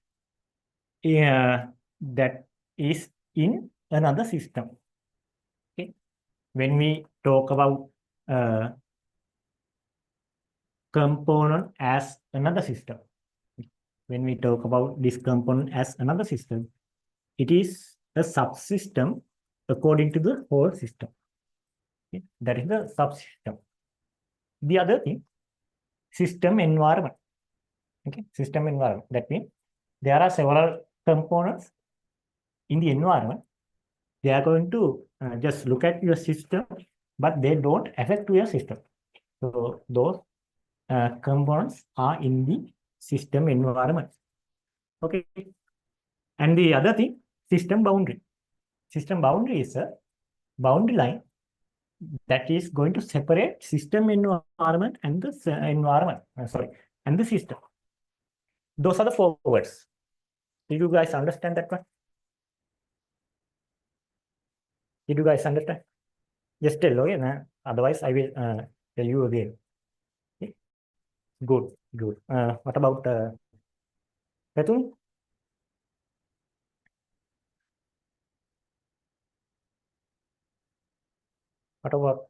that is in another system. Okay. When we talk about component as another system, when we talk about this component as another system, it is a subsystem according to the whole system. Okay. That is the subsystem. The other thing, system environment. Okay, system environment. That means there are several components in the environment. They are going to just look at your system, but they don't affect your system. So those components are in the system environment. Okay. And the other thing, system boundary. System boundary is a boundary line that is going to separate system environment and the and the system. Those are the four words. Did you guys understand that one? Did you guys understand? Just tell, okay? Otherwise, I will tell you again. Okay? Good, good. What about Petun? What about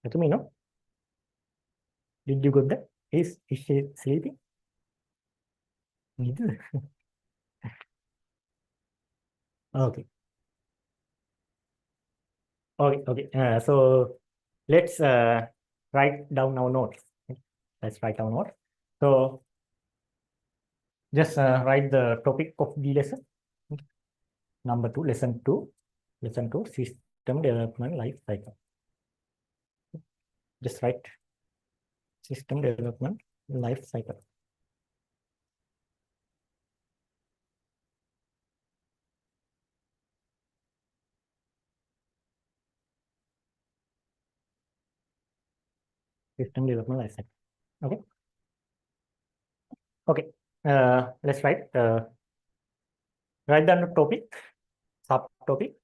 Petumi, no? Did you got that? Is she sleeping? Neither. Okay. Okay, okay. So let's write down our notes. Let's write down notes. So just write the topic of the lesson. Number 2, lesson 2, system development life cycle. Just write system development life cycle. System development life cycle. Okay. Okay. Let's write down the topic, subtopic,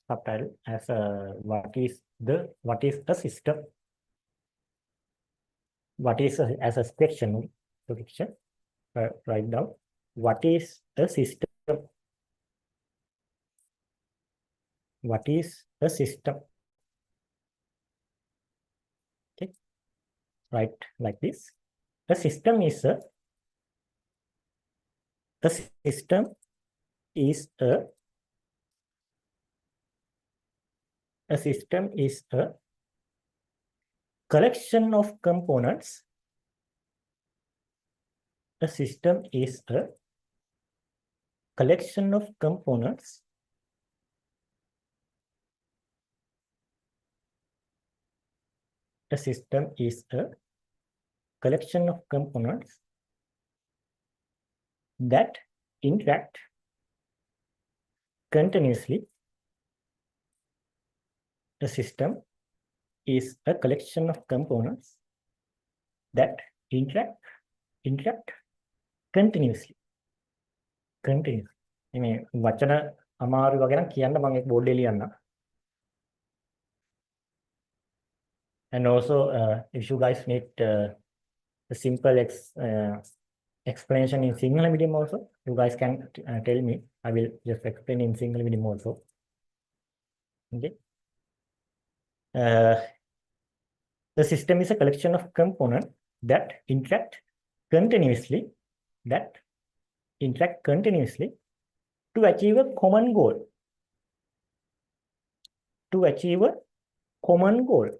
subtitle as what is a system? What is as a section? Write down what is a system? What is a system? Okay. Write like this. A system is a system is a system is a collection of components. A system is a collection of components a system is a collection of components that interact continuously. A system is a collection of components that interact continuously. Continuously. මේ වචන අමාරු වගේ නම් කියන්න මම ඒක board එකේ ලියන්න. And also if you guys need a simple explanation in Sinhala medium also, you guys can tell me. I will just explain in Sinhala medium also. Okay. The system is a collection of components that interact continuously to achieve a common goal. to achieve a common goal.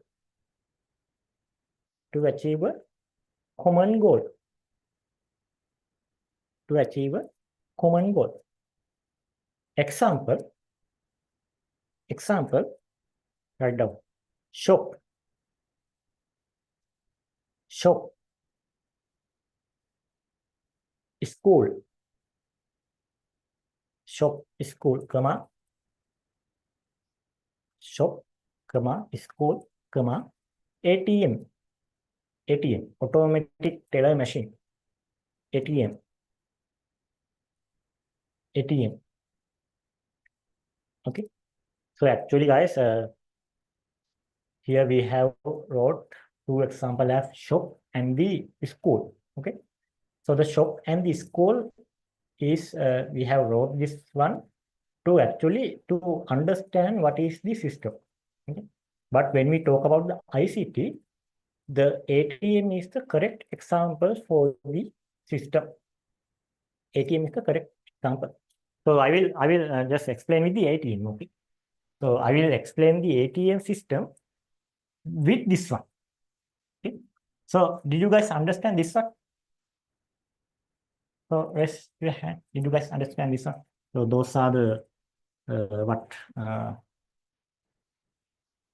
To achieve a common goal. To achieve a common goal. Example, write down. Shop. Shop. School. Shop, school, comma. Shop, comma, school, comma. ATM. ATM, automatic teller machine. ATM. ATM. Okay. So actually, guys, here we have wrote two example as shop and the school. Okay. So the shop and the school is we have wrote this one to actually to understand what is the system. Okay. But when we talk about the ICT, the ATM is the correct example for the system. ATM is the correct example. So I will just explain with the ATM. Okay. So I will explain the ATM system with this one. Okay. So did you guys understand this one? So raise your hand. Did you guys understand this one? So those are the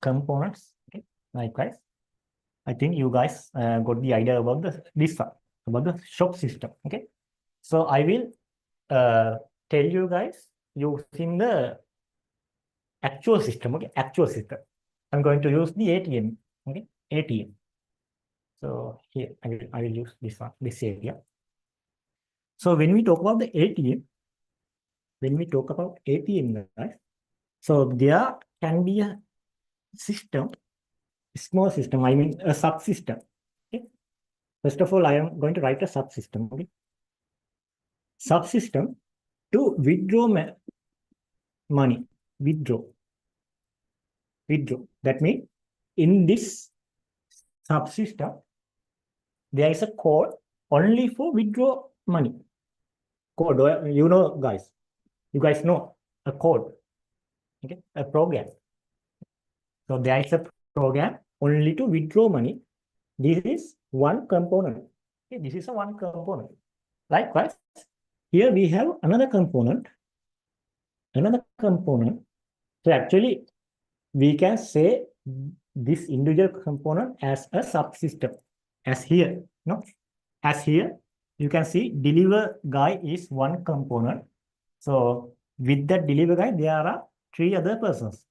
components. Okay. Likewise, I think you guys got the idea about this one, about the shop system. Okay. So I will tell you guys using the actual system. Okay, actual system. I'm going to use the ATM. Okay, ATM. So here I will use this one, this area. So when we talk about the ATM, guys, so there can be a system, small system. I mean a subsystem. Okay. First of all, I am going to write a subsystem. Okay. Subsystem to withdraw money. Withdraw. That means in this subsystem, there is a code only for withdraw money. Code, you know, guys. You guys know a code. Okay, a program. So there is a program only to withdraw money. This is one component. Okay, this is a one component. Likewise, here we have another component. So actually, we can say this individual component as a subsystem. As here, no? As here, you can see deliver guy is one component. So with that deliver guy, there are three other persons.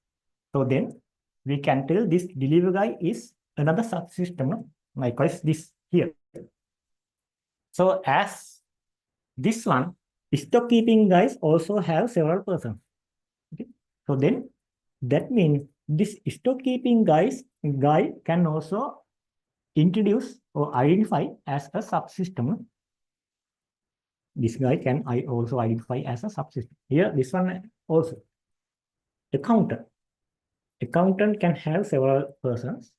So then we can tell this deliver guy is another subsystem, no? Likewise, this here. So as this one, stock keeping guys also have several persons. Okay. So then that means this stock keeping guy can also introduce or identify as a subsystem. This guy can also identify as a subsystem. Here, this one also. Accountant. Accountant can have several persons.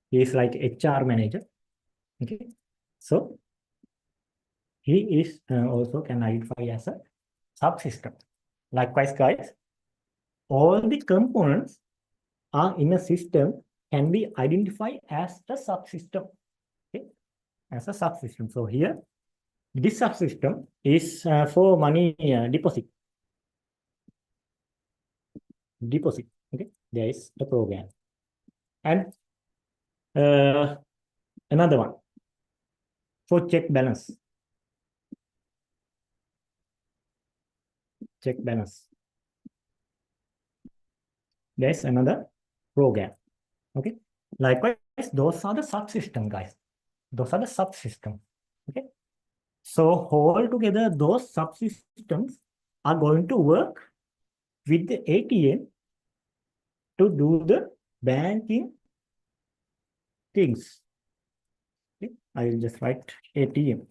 He is like HR manager. Okay. So he is also can identify as a subsystem. Likewise, guys, all the components are in a system can be identified as a subsystem. Okay. As a subsystem. So here, this subsystem is for money deposit. Deposit. Okay. There is a program. And another one for check balance. Check balance. There's another program. Okay. Likewise, those are the subsystem, guys. Those are the subsystems. Okay. So all together, those subsystems are going to work with the ATM to do the banking things. Okay. I will just write ATM.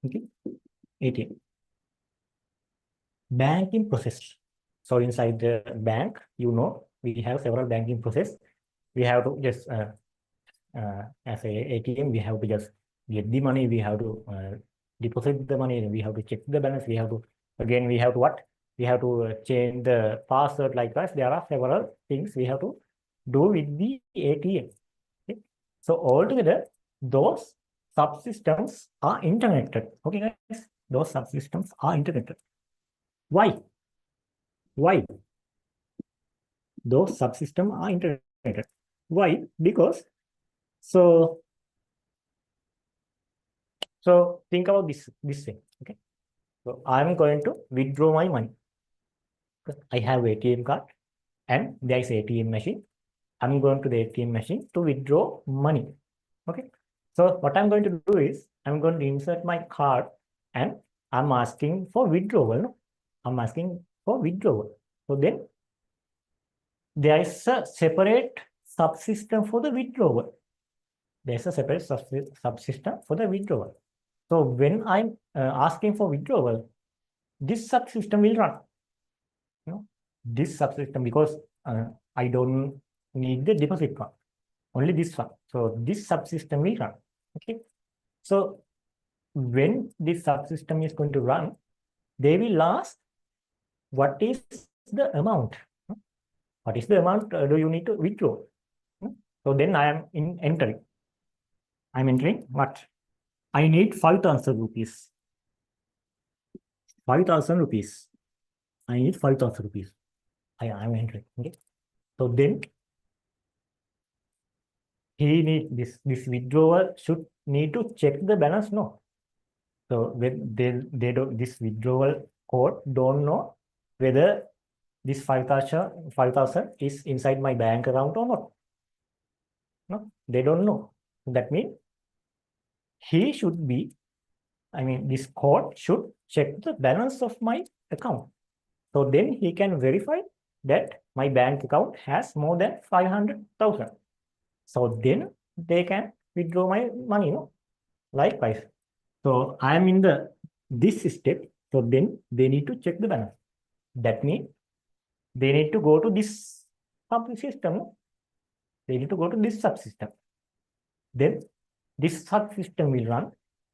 Okay. ATM. Banking process. So inside the bank, you know, we have several banking process. We have to just as a ATM, we have to just get the money. We have to deposit the money. We have to check the balance. We have to what? we have to change the password. Likewise, there are several things we have to do with the ATM. Okay? So altogether, those subsystems are interconnected. Okay, guys, those subsystems are interconnected. Why? Why? Those subsystems are interconnected. Why? Because so think about this thing. Okay, so I'm going to withdraw my money. I have ATM card and there is ATM machine. I'm going to the ATM machine to withdraw money. Okay. So what I'm going to do is I'm going to insert my card and I'm asking for withdrawal. No? I'm asking for withdrawal. So then there is a separate subsystem for the withdrawal. There's a separate subsystem for the withdrawal. So when I'm asking for withdrawal, this subsystem will run. You know, this subsystem, because I don't need the deposit one, only this one. So this subsystem will run. Okay. So when this subsystem is going to run, they will ask what is the amount. What is the amount do you need to withdraw? So then I am entering. I'm entering what? I need 5,000 rupees. 5,000 rupees. I need 5,000 rupees. I am entering. Okay. So then he need this withdrawal should need to check the balance. No. So when they don't, this withdrawal code don't know whether this 5,000 is inside my bank account or not. No, they don't know. That means he should be, I mean, this code should check the balance of my account. So then he can verify that my bank account has more than 500,000. So then they can withdraw my money. No? Likewise. So I am in this step. So then they need to check the balance. That means they need to go to this subsystem. They need to go to this subsystem. Then this subsystem will run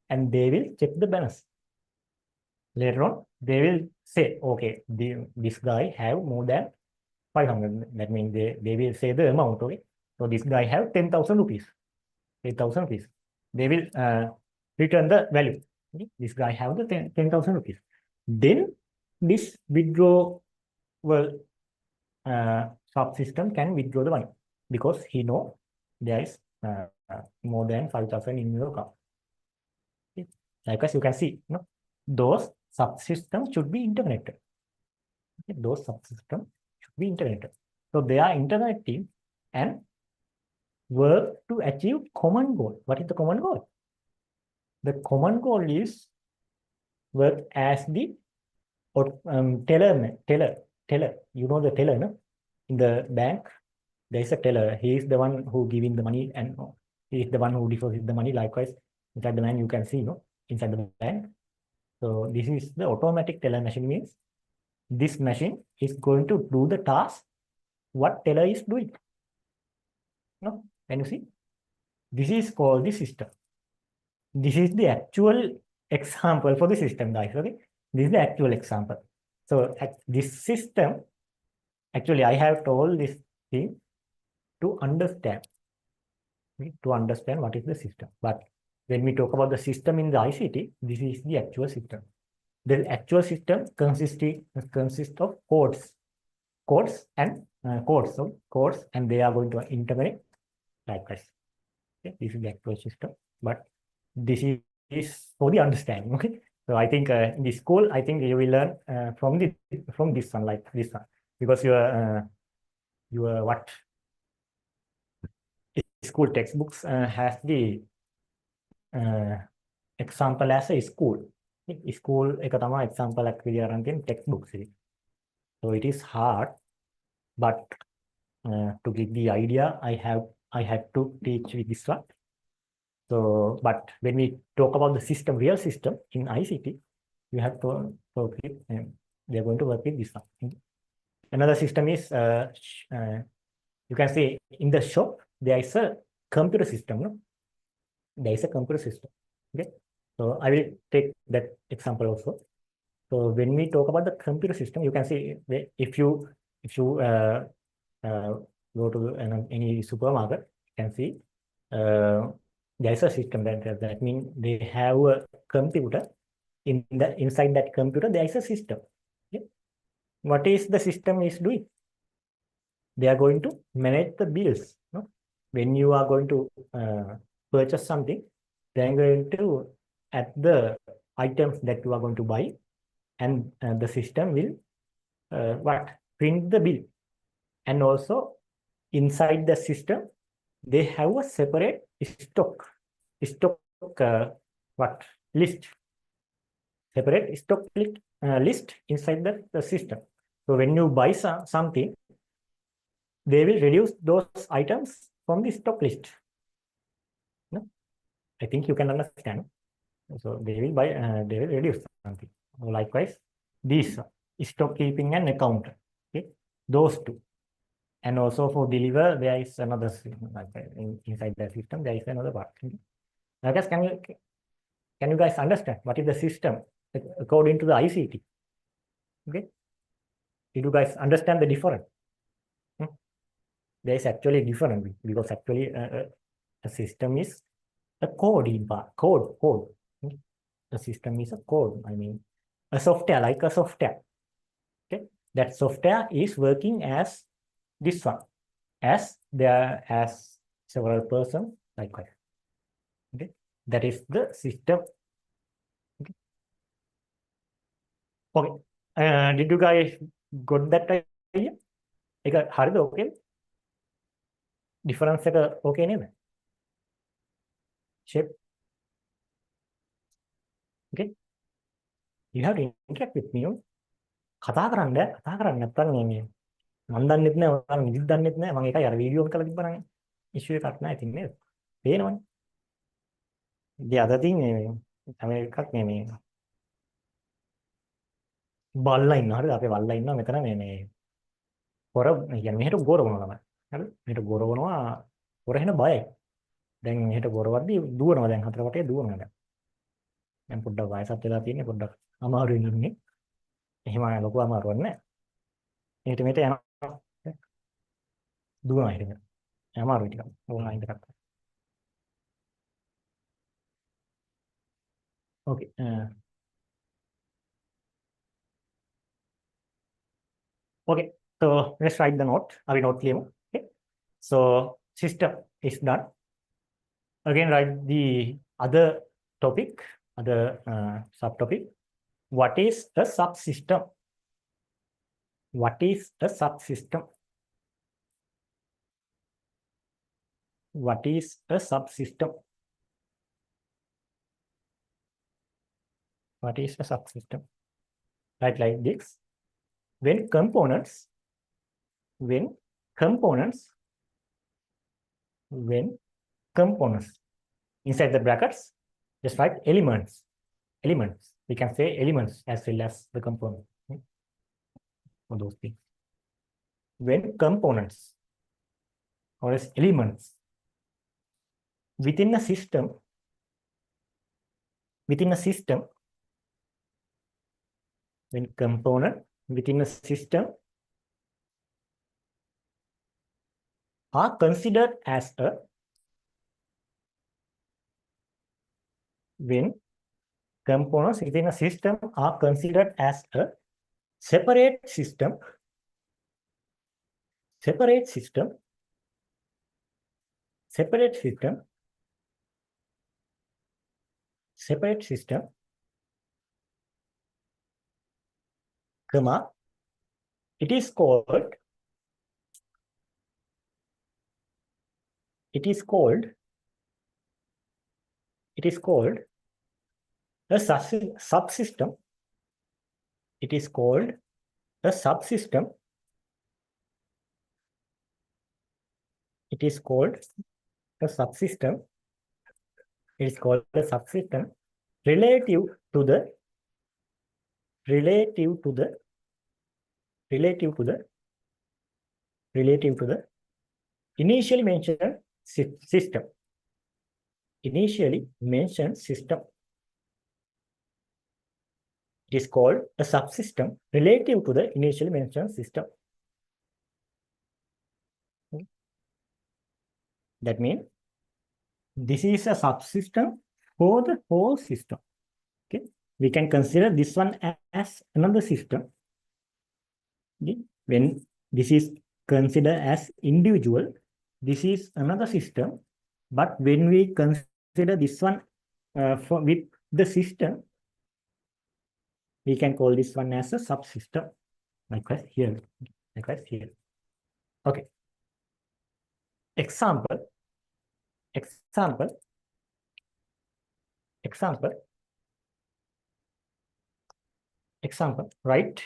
and they will check the balance. Later on, they will say, okay, this guy have more than 500. That means they will say the amount. Okay. So this guy have 10,000 rupees. 10,000 rupees. They will return the value. Okay. This guy have the 10,000 rupees. Then this withdrawal subsystem can withdraw the money because he know there is more than 5,000 in your account. Okay. Like as you can see, those subsystems should be interconnected. Okay. Those subsystems should be interconnected. So they are interconnecting and work to achieve common goal. What is the common goal? The common goal is work as the teller. You know the teller, no? In the bank, there is a teller. He is the one who giving the money and he is the one who deposits the money. Likewise, inside the bank, you can see, inside the bank. So this is the automatic teller machine. Means this machine is going to do the task what teller is doing. No, can you see? This is called the system. This is the actual example for the system, guys. Okay, this is the actual example. So this system, actually, I have told this thing to understand what is the system. But when we talk about the system in the ICT, this is the actual system. The actual system consists of codes and codes, and they are going to interconnect likewise. Okay, this is the actual system, but this is for the understanding. Okay, so I think in the school, I think you will learn from this one, like this one, because your what school textbooks has the example as a school. School එක තමයි example එකක් විදියට අරන් තියෙන textbooks එකේ. So it is hard, but to get the idea, I had to teach with this one. So, but when we talk about the system, real system in ICT, you have to work with, they are going to work with this one. Another system is, you can say in the shop, there is a computer system. No? There is a computer system. Okay. So I will take that example also. So when we talk about the computer system, you can see if you go to any supermarket, you can see uh, there is a system that means they have a computer. Inside that computer there is a system. Okay? What is the system is doing? They are going to manage the bills. No? When you are going to purchase something, they are going to add the items that you are going to buy, and the system will what print the bill. And also inside the system they have a separate stock what list, separate stock list inside the system. So when you buy something, they will reduce those items from the stock list. No? I think you can understand. So they will reduce something. Likewise, these stock keeping and account. Okay, those two. And also for deliver, there is another inside the system. There is another part. Okay? Now, guys, can you guys understand what is the system according to the ICT? Okay, did you guys understand the difference? There is actually different because actually a system is a coding part, code. A system is a code. I mean, a software, like a software. Okay, that software is working as this one, as there as several person likewise. Okay, that is the system. Okay, okay. Did you guys got that idea? ඒක හරිද? Okay. Difference එක okay නේද? Shape. Okay. You have to interact with me. කතා කරන්න නැත්නම් මේ මම දන්නෙත් නෑ, ඔයාලා නිදිත් දන්නෙත් නෑ. මම ඒකයි අර වීඩියෝ එක කරලා තිබ්බනම් ඉෂුව එකක් නෑ ඉතින් නේද? පේනවනේ. The other thing මේ එකක් මේ බල්ලා ඉන්නවා. හරිද? අපේ බල්ලා ඉන්නවා මෙතන මේ පොර කියන්නේ මෙහෙට ගොරවනවා තමයි. හරිද? මෙහෙට ගොරවනවා. පොර එන බයයි. දැන් මෙහෙට ගොරවද්දි දුවනවා. දැන් හතර වටේ දුවනවා දැන්. දැන් පොඩ්ඩක් වයසත් වෙලා තියෙන්නේ, පොඩ්ඩක් අමාරුවෙන් ඉන්නේ. එහෙම ලොකු අමාරුවක් නෑ. මෙහෙට යනවා. දුවනවා හිටින්. අමාරුයි ටිකක්. ඕනයින් එකක්. Okay. Okay. So let's write the note. Are we note clear? Okay. So system is done. Again, write the other topic, other subtopic. What is a subsystem? What is a subsystem? What is a subsystem? What is a subsystem? Write like this. When components inside the brackets, just write elements. We can say elements as well as the component. For those things. When components or as elements within a system, when component within a system are considered as a when components within a system are considered as a separate system comma, it is called a subsystem. It is called a subsystem. It is called a subsystem. It is called a subsystem relative to the initially mentioned system. is called a subsystem relative to the initially mentioned system. That means this is a subsystem for the whole system. Okay, we can consider this one as another system. Okay? When this is considered as individual, this is another system. But when we consider this one with the system, we can call this one as a subsystem. Likewise here. Likewise here. Okay. Example. Example. Example. Example. Right.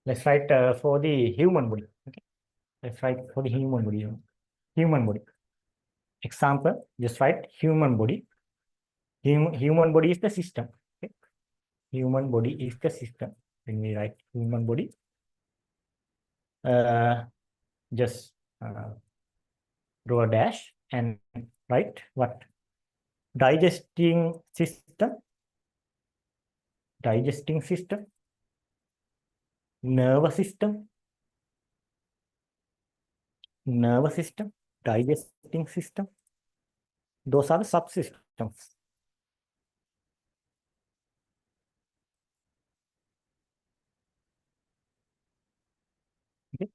Let's write for the human body. Okay. Let's write for the human body. Human body. Example. Just write human body. Human body is the system. Okay. Human body is the system. When we write human body, just draw a dash and write what? Digesting system, digesting system, nervous system, nervous system, digesting system. Those are the subsystems. Okay.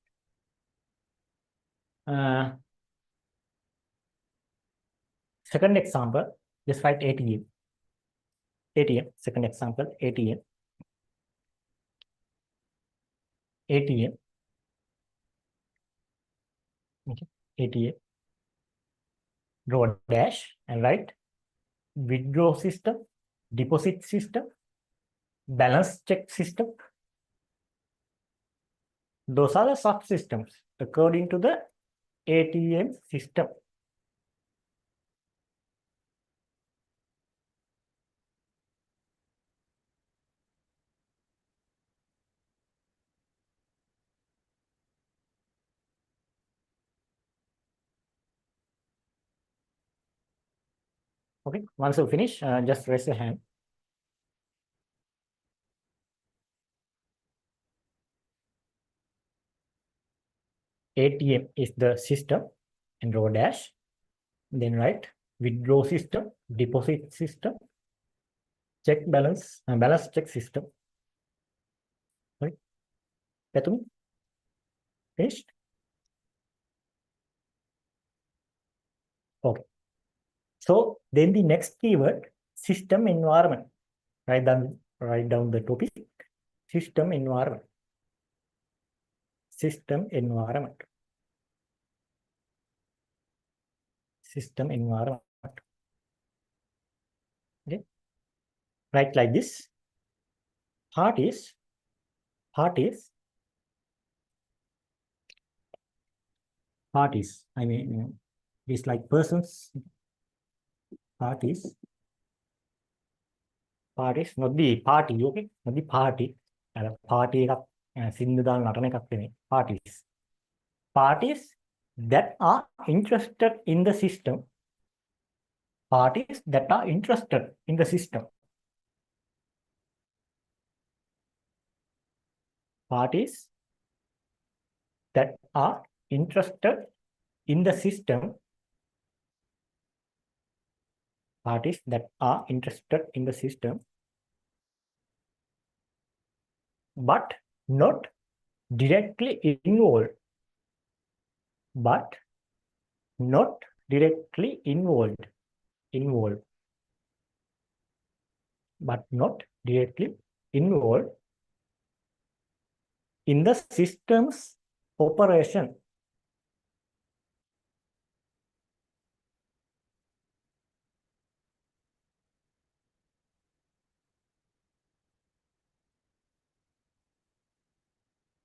Second example, just write ATM. ATM. Second example, ATM. ATM. Okay. ATM. Draw a dash and write withdraw system, deposit system, balance check system. Those are the subsystems according to the ATM system. Okay, once you finish, just raise your hand. ATM is the system and draw dash. Then write withdraw system, deposit system, check balance, balance check system. Right? That to me? Finished? Okay. So then the next keyword, system environment. Write down the topic, system environment. System environment. System environment. Okay. Write like this. Parties. Parties. Parties. I mean, it's like persons. Parties. Parties, not the party, okay? Not the party. Party එකක් සින්දු දාන නටන එකක් නෙමෙයි. Parties. Parties that are interested in the system. Parties that are interested in the system. Parties that are interested in the system. Parties that are interested in the system, but not directly involved. But not directly involved. Involved. But not directly involved in the system's operation.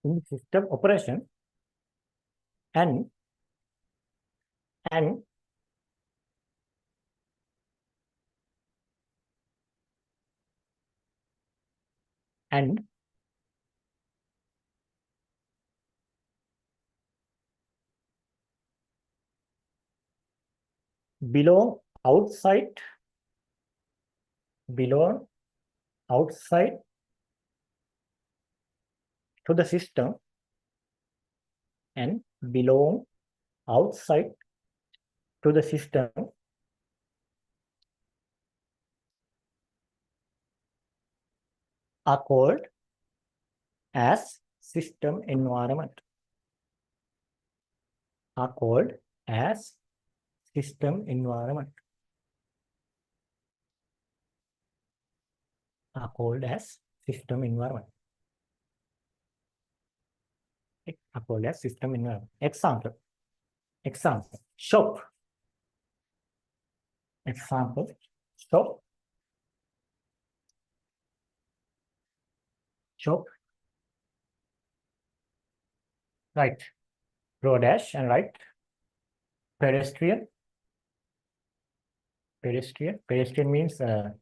In the system operation and and belong outside, belong outside to the system and belong outside to the system are called as system environment. Are called as system environment. Are called as system environment. Are called as system environment. Example. Example. Shop. Example. Shop. Shop. Right. Draw dash and right. Pedestrian. Pedestrian. Pedestrian means the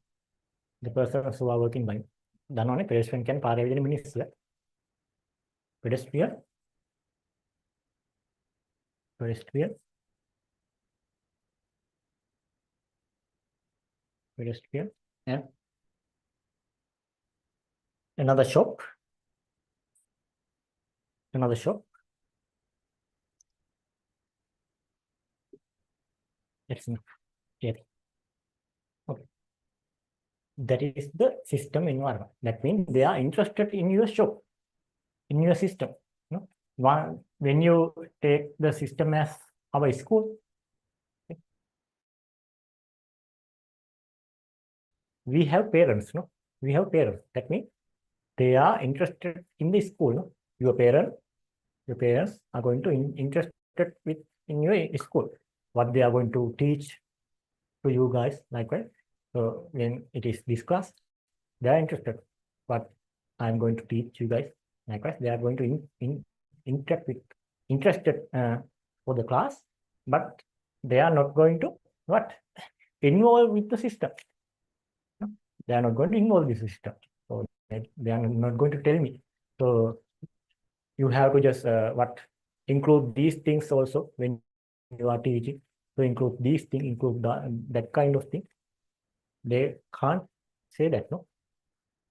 persons who are working by. දන්නවනේ pedestrian කියන්නේ පාරේ යන මිනිස්සු. Pedestrian. Pedestrian. Pedestrian. And another shop. Another shop. It's here. Okay. That is the system environment. That means they are interested in your shop, in your system. No? When you take the system as our school, we have parents. No, we have parents. That means they are interested in the school. No? Your parents are going to interested in your school. What they are going to teach to you guys, likewise. So when it is this class, they are interested. What I'm going to teach you guys, likewise, they are going to interact with, interested for the class, but they are not going to what? Involve with the system. No? They are not going to involve the system. So they are not going to tell me. So you have to just what? Include these things also when you are teaching. So include these things, include that kind of thing. They can't say that, no.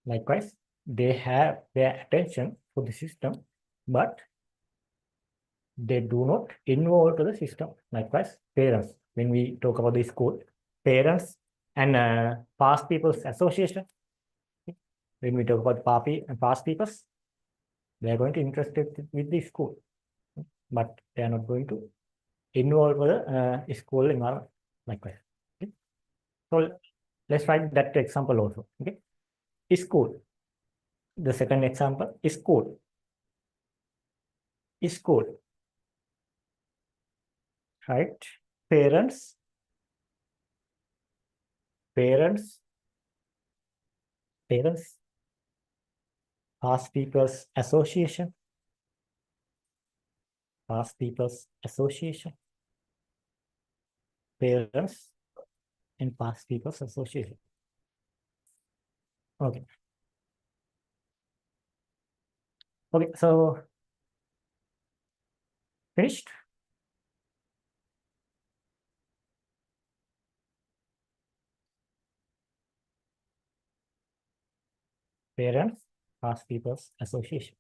Likewise, they have their attention for the system, but they do not involve to the system. Likewise, parents. When we talk about the school, parents and past people's association. When we talk about past peoples, they are going to interested with the school, but they are not going to involve the school environment. Likewise. Okay? So let's write that example also. Okay, school. The second example is school. School. Right? Parents. Parents. Parents. Past people's association. Past people's association. Parents and past people's association. Okay. Okay, so finished. Parents, past people's association.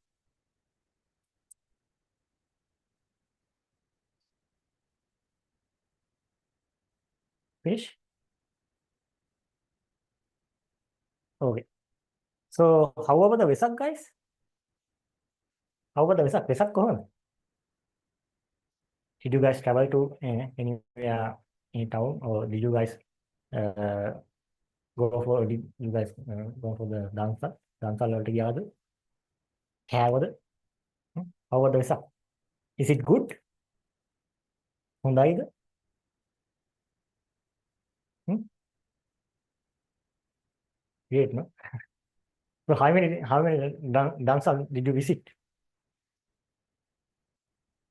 Finish. Okay. So how about the Vesak, guys? How about the Vesak? Vesak kohon? Did you guys travel to anywhere in town, or did you guys go for? Did you guys go for the dance? Dance altogether? How about the Vesak? Is it good? හොඳයිද? Great, no? So how many dance did you visit?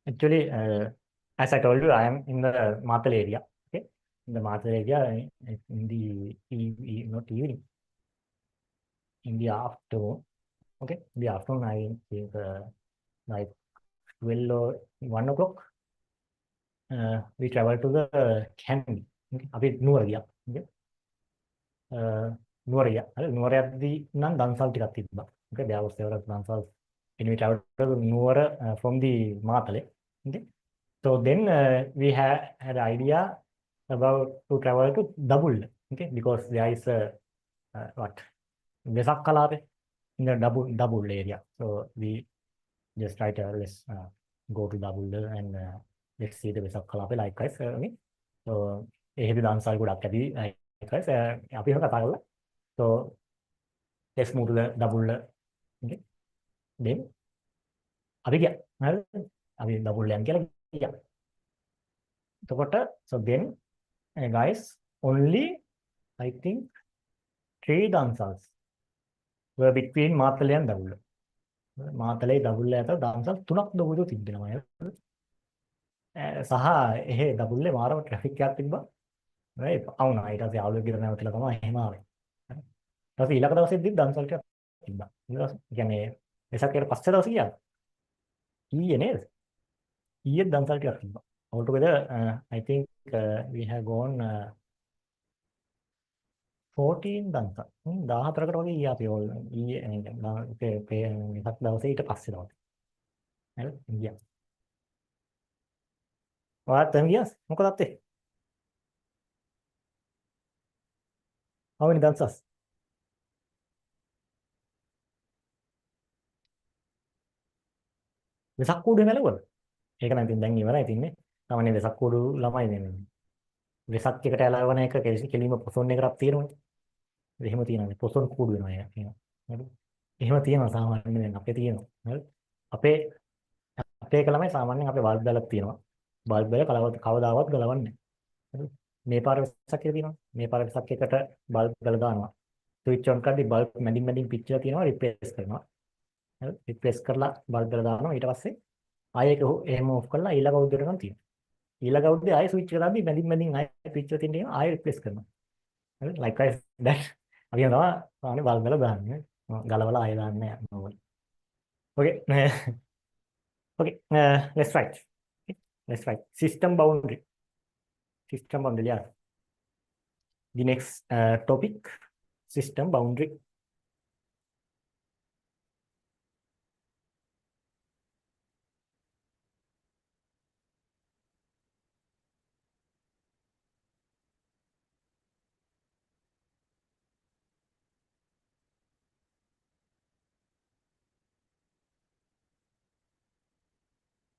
Actually, as I told you, I am in the Matal area. Okay, in the Matal area, in the not evening, in the afternoon. Okay, in the afternoon, I think like 12 or 1 o'clock. We travel to the Candy. අපි නුවර ගියා. නුවර ගියා. හරි නුවර යද්දී නම් දන්සල් ටිකක් තිබ්බා. Okay, there was several dansals when we traveled to Nuwar from the Matale. Okay, so then we had an idea about to travel to Dabulla. Okay, because there is what Vesak Kalape in the Dabulla area. So we just try to let's go to Dabulla and let's see the Vesak Kalape likewise. Okay, so එහෙදි දන්සල් ගොඩක් ඇති likewise අපි එහෙම කතා කරලා so let's move to the Dabulla. Okay, then අපි ගියා. හරිද? අපි Dabulla යන් කියලා ගියා. එතකොට so then guys only I think 3 dansals were between Matale and Dabulla. Matale දබුල්ල ඇත දන්සල් 3ක් දොබුදු තිබෙනවා. සහ එහෙ දබුල්ලේ මාරම ට්‍රැෆික් එකක් තිබ්බා. right අවුනා ඊට පස්සේ ආලෝක ගෙදර නැවතිලා තමයි එහෙම ආවේ. ඊට පස්සේ ඊළඟ දවසේදී දන්සල් ටිකක් තිබ්බා. ඊට පස්සේ කියන්නේ වෙසක්කට පස්සේ දවසේ ගියා. ඊයේ නේද? ඊයේ දන්සල් ටිකක් තිබ්බා. altogether I think we have gone 14 දන්සල්. 14කට වගේ ගියා අපි ඊයේ වෙසක් දවසේ ඊට පස්සේ දවසේ. හරි ගියා. ඔයාත් එහෙම ගියාද? මොකද අත්තේ? How many dancers? වෙසක් කූඩුවේ මැලුවද? ඒක නම් ඉතින් දැන් ඉවරයි තින්නේ. සාමාන්‍ය වෙසක් කූඩු ළමයි නෙමෙයි. වෙසක් එකට ඇලවන එක කෙලිම පොසොන් එකක් තියෙනවනේ. එහෙම තියෙනවා. පොසොන් කූඩු වෙනවා ඒක තියෙනවා. හරි. එහෙම තියෙනවා සාමාන්‍යයෙන් දැන් අපේ තියෙනවා. හරි. අපේ එක ළමයි සාමාන්‍යයෙන් අපේ බල්බ් දාලා තියෙනවා. බල්බ් වල කවදාවත් ගලවන්නේ නැහැ. හරි. මේ පාර වෙසක් එක තියෙනවා. මේ පාර වෙසක් එකට බල්බ් දාලා දානවා. ස්විච් ඔන් කරද්දී බල්බ් මැදින් පිච්චිලා තියෙනවා රිප්ලේස් කරනවා. හරි. රිප්ලේස් කරලා බල්බ් දාලා දානවා. ඊට පස්සේ ආයෙ ඒක එහෙම ඔෆ් කරලා ඊළඟ අවුරුද්දට නම් තියෙනවා. ඊළඟ අවුරුද්දේ ආයෙ ස්විච් එක දාද්දී මැදින් ආයෙ පිච්චිලා තියෙන එක ආයෙ රිප්ලේස් කරනවා. හරි. likewise that අපි යනවා සාමාන්‍ය බල්බ් වල දාන්නේ. ගලවලා ආයෙ දාන්නේ නැහැ. okay okay let's write. Okay. Let's write system boundary. System boundary, yeah. The next topic, system boundary.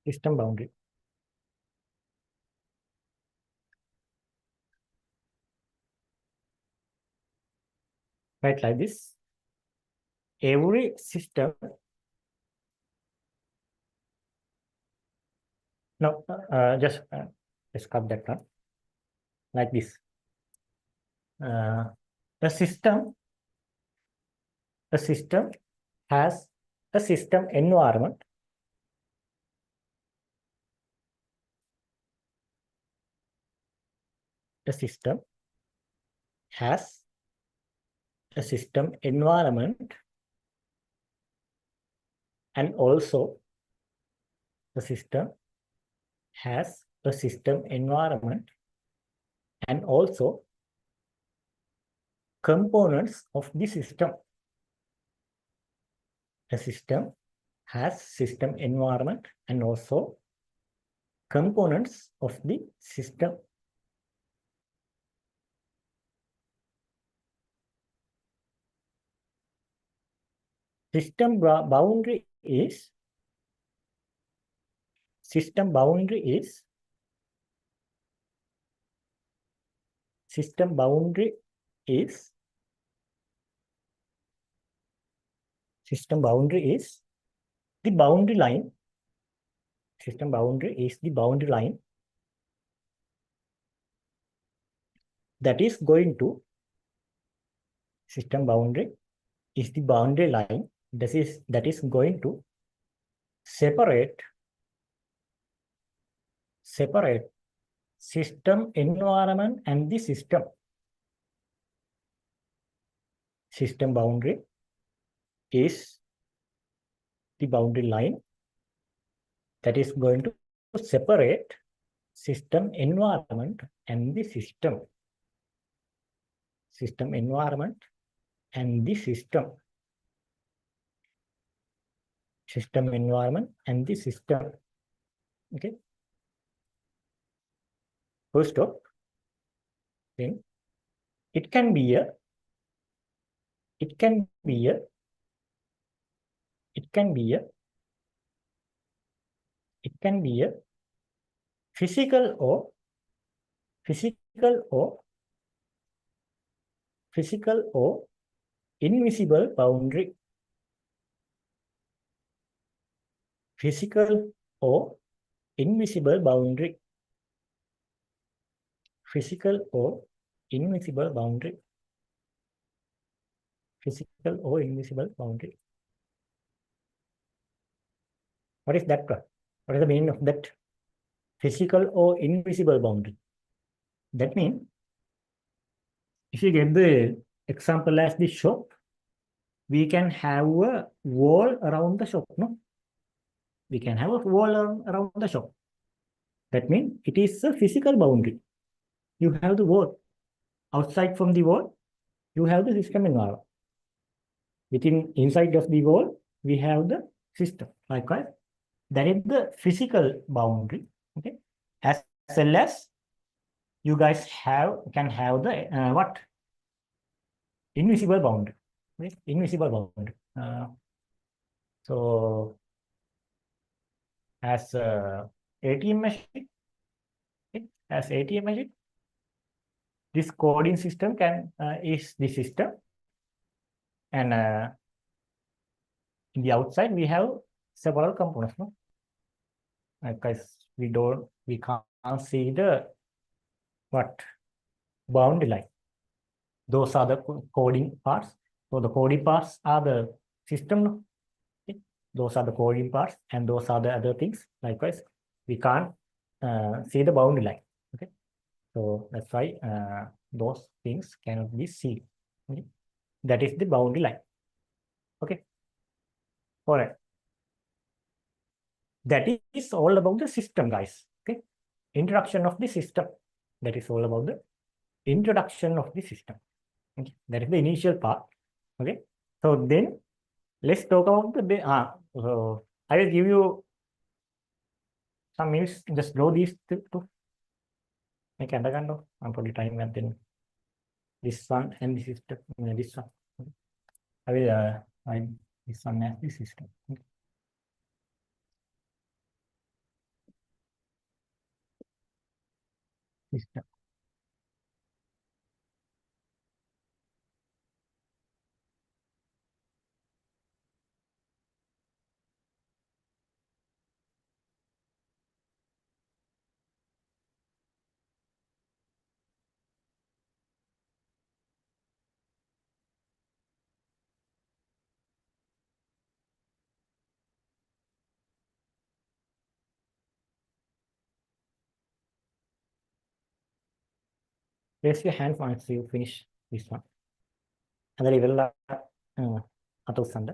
System boundary. Right, like this. Every system. No, just let's cut that one. Like this. The system has a system environment. The system has a system environment, and also the system has a system environment and also components of the system. The system has system environment and also components of the system. System boundary is system boundary is the boundary line. System boundary is the boundary line that is going to system boundary is the boundary line that is going to separate system environment and the system. System boundary is the boundary line that is going to separate system environment and the system. System environment and the system. System environment and the system. Okay. First off, then it can be a, it can be a, it can be a, it can be a physical or physical or physical or invisible boundary. Physical or invisible boundary. Physical or invisible boundary. Physical or invisible boundary. What is that? What is the meaning of that? Physical or invisible boundary. That means if you get the example as the shop, we can have a wall around the shop, no? We can have a wall around the shop. That means it is a physical boundary. You have the wall. Outside from the wall, you have the system environment. Inside of the wall, we have the system. Likewise, that is the physical boundary. Okay, as well as you guys can have the what? Invisible boundary. Okay? Invisible boundary. So as ATM machine, okay? As ATM machine, this coding system is the system, and in the outside we have several components. No? Because we can't see the what boundary line. Those are the coding parts. So the coding parts are the system. Okay? Those are the coding parts, and those are the other things. Likewise, we can't see the boundary line. Okay, so that's why those things cannot be seen. Okay? That is the boundary line. Okay, all right. That is all about the system, guys. Okay, introduction of the system. That is all about the introduction of the system. Okay, that is the initial part. Okay, so then let's talk about so I will give you some minutes. Just draw these two. Make understand. I'm for the time and then this one and this system. This one. Okay. I will write this one as the system. Okay. System. Raise your hand once you finish this one. And then you will understand.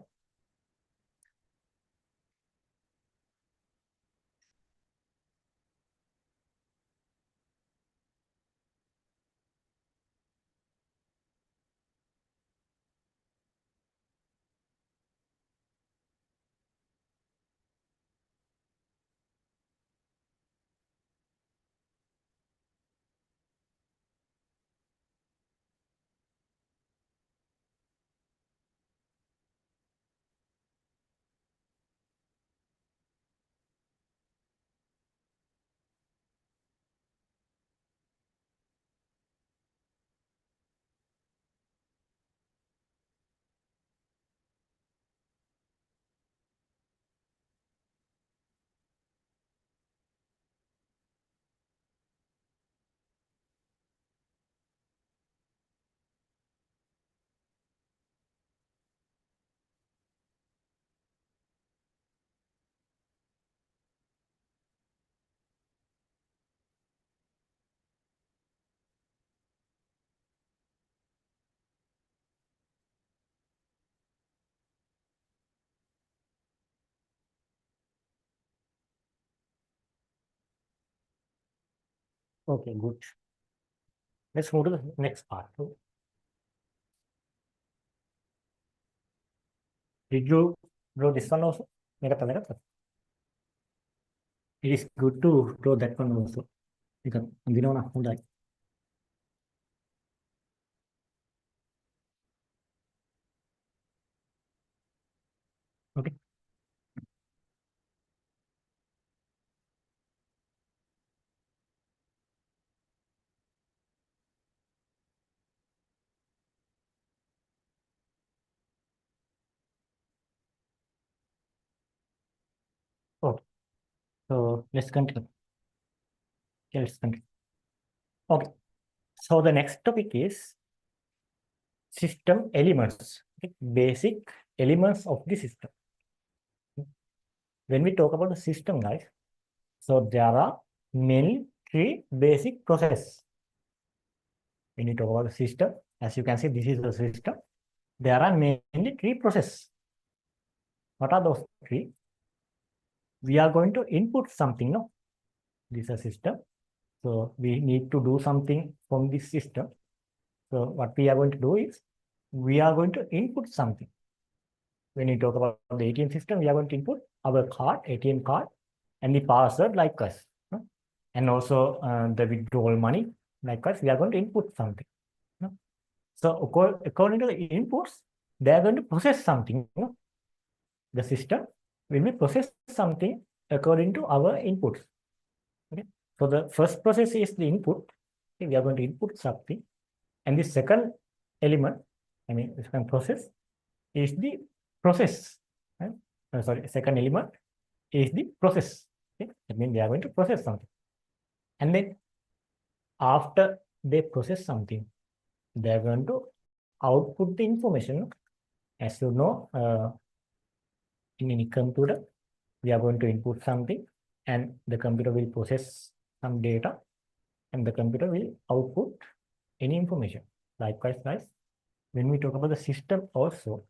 Okay, good. Let's move to the next part. Did you draw this one also? It is good to draw that one also. Because we don't know that. Okay. Okay. So let's continue. Okay, let's continue. Okay. So the next topic is system elements. Okay. Basic elements of the system. When we talk about the system, guys, so there are mainly three basic processes. When you talk about the system, as you can see, this is the system. There are mainly three processes. What are those three? We are going to input something, no? This is a system. So we need to do something from this system. So what we are going to do is, we are going to input something. When you talk about the ATM system, we are going to input our card, ATM card, and the password like us. No? And also the withdrawal money like us, we are going to input something. No? So according to the inputs, they are going to process something. No? The system will be process something according to our inputs. Okay. So the first process is the input. Okay, we are going to input something. And the second element, the second process is the process. Right? Sorry, second element is the process. Okay? That means they are going to process something. And then after they process something, they are going to output the information. As you know, in any computer, we are going to input something and the computer will process some data and the computer will output any information. Likewise, guys, when we talk about the system also,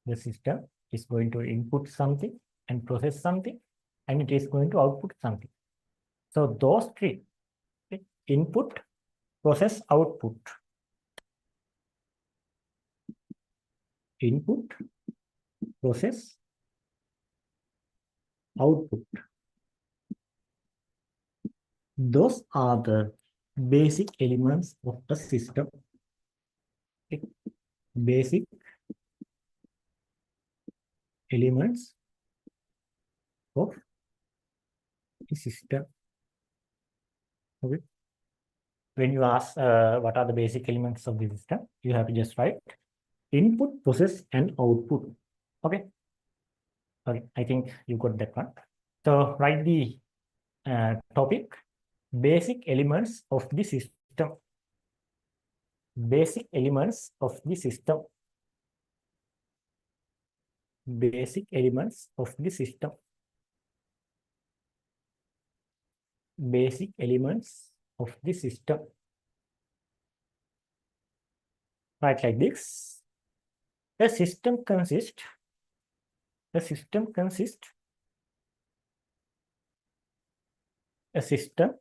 the system is going to input something and process something and it is going to output something. So those three, input, process, output. Input, process, output. Those are the basic elements of the system. Okay. Basic elements of the system. Okay. When you ask what are the basic elements of the system, you have to just write input, process, and output. Okay. Okay, I think you got that one. So write the topic, basic elements of the system. Basic elements of the system. Basic elements of the system. Basic elements of the system. Write like this. A system consists. A system consists. A system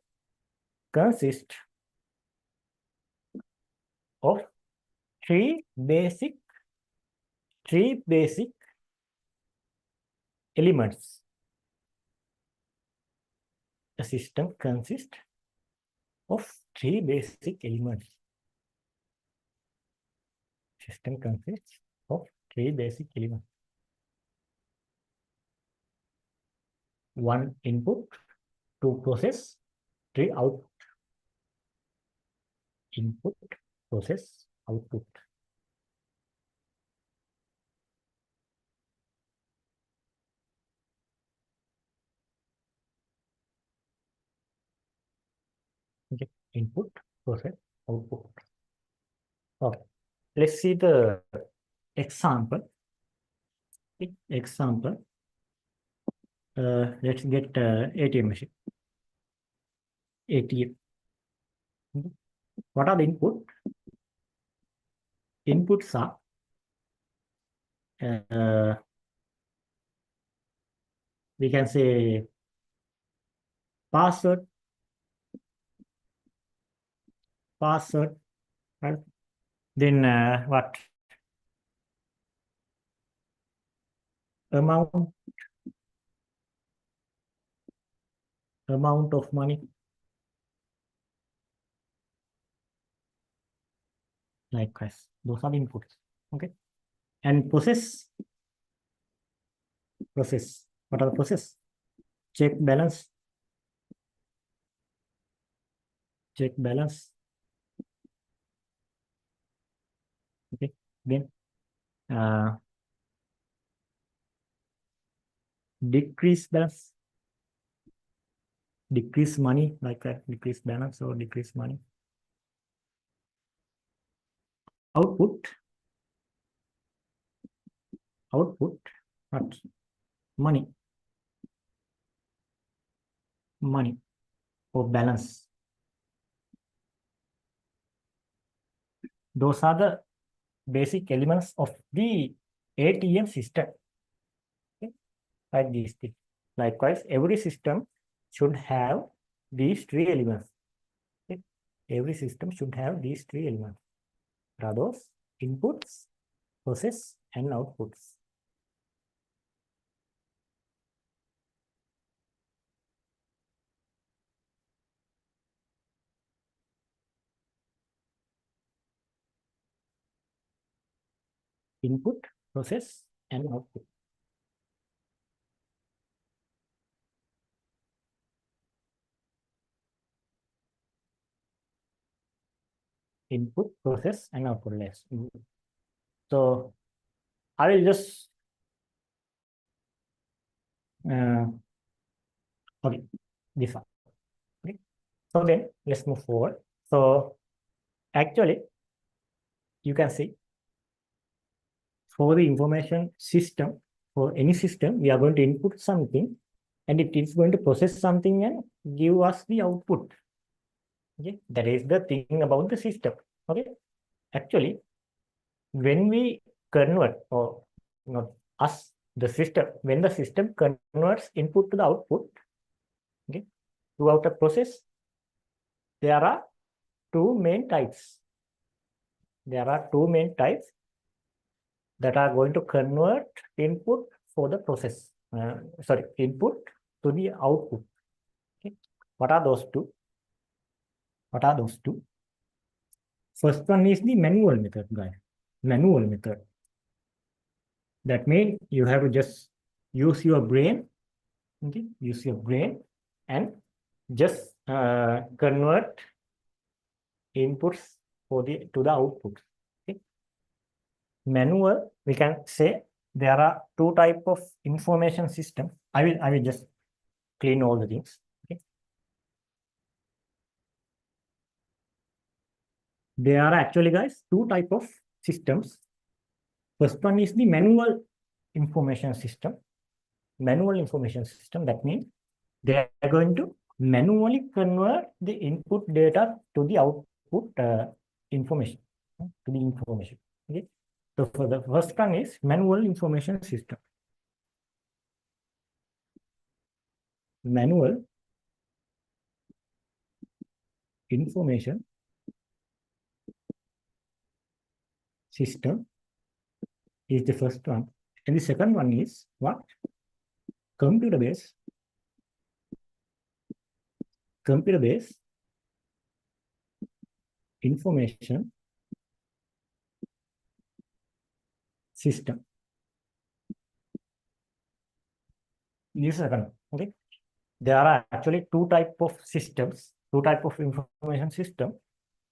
consists of three basic elements. A system consists of three basic elements. System consists of three basic elements. One input, two process, three output. Input, process, output. Okay. Input, process, output. Okay. Let's see the example. Example. Let's get ATM machine. ATM. What are the input? Inputs are we can say password, password, right? Then what? Amount of money, likewise. Those are the inputs. Okay. And process. What are the process? Check balance. Check balance. Okay. Then decrease balance. Decrease money, like that. Decrease balance or decrease money. Output. What? Money. Money or balance. Those are the basic elements of the ATM system. Okay? Like these things. Likewise, every system should have these three elements. Okay? Every system should have these three elements. What are those? Inputs, process, and outputs. Input, process, and output. Input, process, and output. Yes. So I will just okay, this one. Okay. So then let's move forward. So actually, you can see for the information system, for any system, we are going to input something and it is going to process something and give us the output. Okay, that is the thing about the system. Okay, actually, when we convert, or not us, the system, when the system converts input to the output, okay, throughout a process, there are two main types. There are two main types that are going to convert input for the process. Input to the output. Okay. What are those two? What are those two? First one is the manual method, guys. Manual method. That means you have to just use your brain. Okay, use your brain and just convert inputs to the output. Okay. Manual, we can say there are two type of information system. I will just clean all the things. Okay. There are actually, guys, two type of systems. First one is the manual information system. Manual information system, that means they are going to manually convert the input data to the output information, to the information. Okay. So for the first one is manual information system. Manual information system is the first one. And the second one is what? Computer-based information system. This is second. Okay. There are actually two type of systems, two type of information system.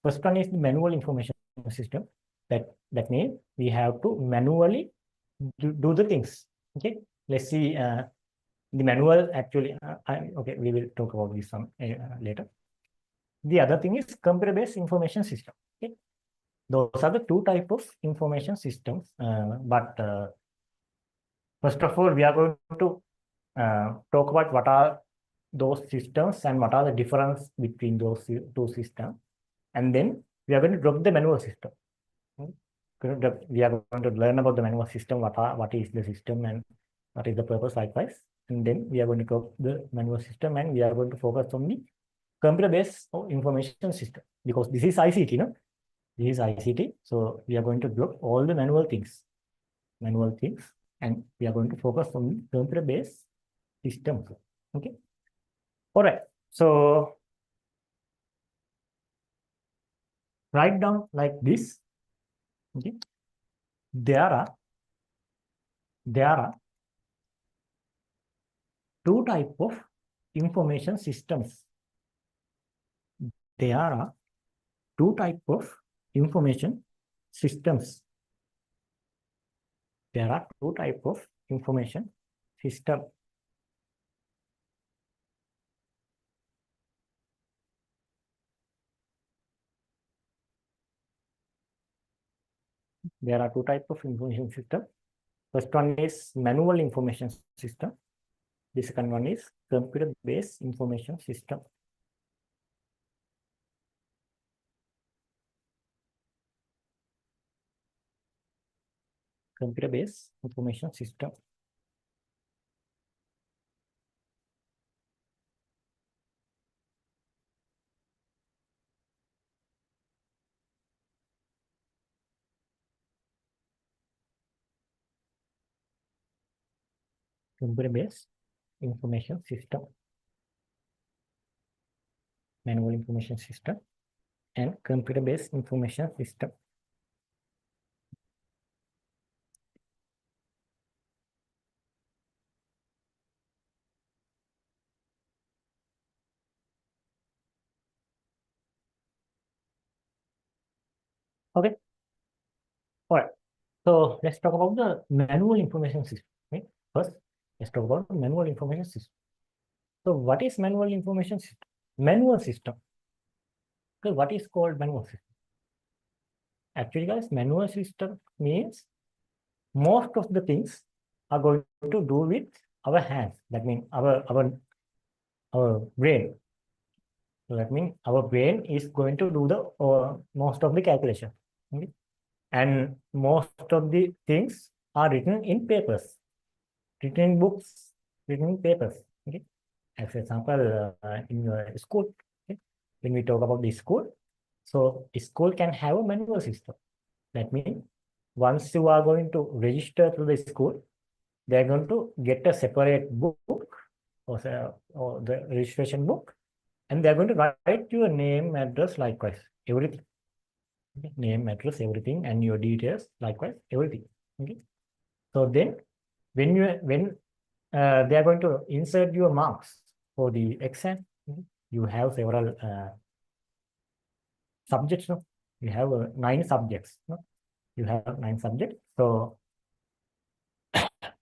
First one is the manual information system. That means we have to manually do the things. Okay. Let's see the manual actually. Okay, we will talk about this some later. The other thing is computer-based information system. Okay. Those are the two type of information systems. But first of all, we are going to talk about what are those systems and what are the difference between those two systems. And then we are going to drop the manual system. We are going to learn about the manual system, what is the system and what is the purpose likewise. And then we are going to drop the manual system and we are going to focus on the computer-based information system, because this is ICT, no? This is ICT. So we are going to drop all the manual things, and we are going to focus on computer-based systems. Okay. All right. So write down like this. Okay. There are two types of information systems. There are two types of information systems. There are two types of information system. There are two types of information system. First one is manual information system. The second one is computer-based information system. Computer-based information system. Computer-based information system. Manual information system and computer-based information system. Okay. All right. So let's talk about the manual information system. Okay. First, let's talk about the manual information system. So what is manual information system? Manual system. Okay, what is called manual system? Actually, guys, manual system means most of the things are going to do with our hands. That means our brain. So that means our brain is going to do the most of the calculation. Okay? And most of the things are written in papers, written in books, written in papers. Okay? As example, in your school, okay? When we talk about the school, so school can have a manual system. That means once you are going to register to the school, they are going to get a separate book or the registration book, and they are going to write your name, address, likewise, everything. Okay? Name, address, everything, and your details, likewise, everything. Okay. So then, when they are going to insert your marks for the exam, okay? You have several subjects. No? You have 9 subjects. No? You have 9 subjects. So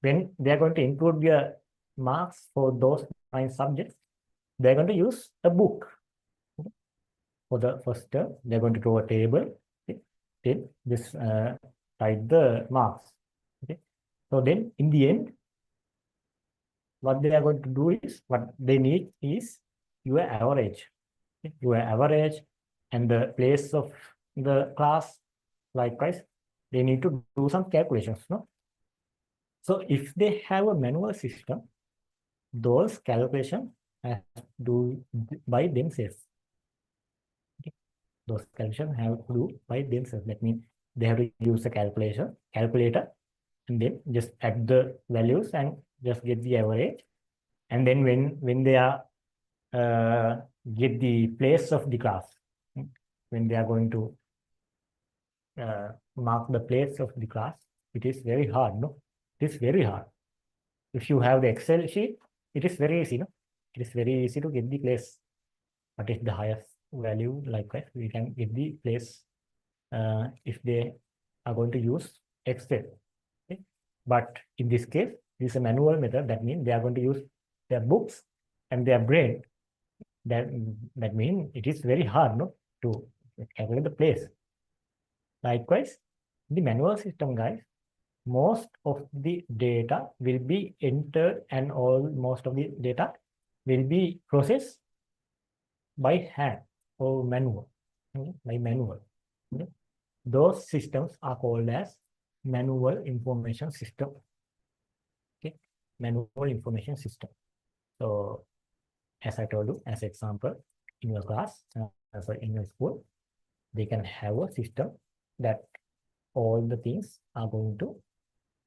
when they are going to include your marks for those 9 subjects, they're going to use a book. Okay? For the first term, they're going to draw a table. Okay? Then this write the marks. Okay. So then in the end, what they are going to do is, what they need is your average. Okay? Your average and the place of the class, likewise, they need to do some calculations. No? So if they have a manual system, those calculations have to do by themselves. Okay? Those calculations have to do by themselves. That means they have to use a calculator, and then just add the values and just get the average. And then when they are get the place of the class, when they are going to mark the place of the class, it is very hard. No, it is very hard. If you have the Excel sheet, it is very easy. No, it is very easy to get the place. What is the highest value? Likewise, we can get the place if they are going to use Excel. Okay? But in this case, this is a manual method. That means they are going to use their books and their brain. That means it is very hard, no, to calculate the place. Likewise, the manual system, guys, most of the data will be entered and most of the data will be processed by hand or manual. Okay? By manual. Okay? Those systems are called as manual information system. Okay? Manual information system. So as I told you, as example, in your class, sorry, in your school, they can have a system that all the things are going to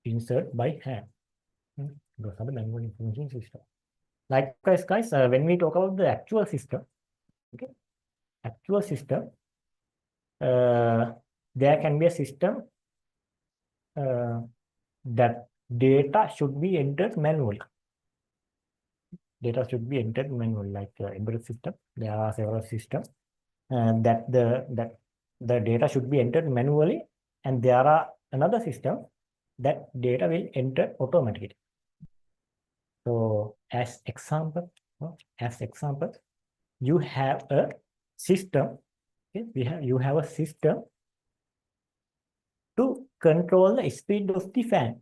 insert by hand. Those are the manual information system. Likewise, guys, when we talk about the actual system, okay, actual system, there can be a system that data should be entered manually. Data should be entered manually, like embedded system. There are several systems that the data should be entered manually, and there are another system that data will enter automatically. So as example, you have a system. Okay, you have a system to control the speed of the fan.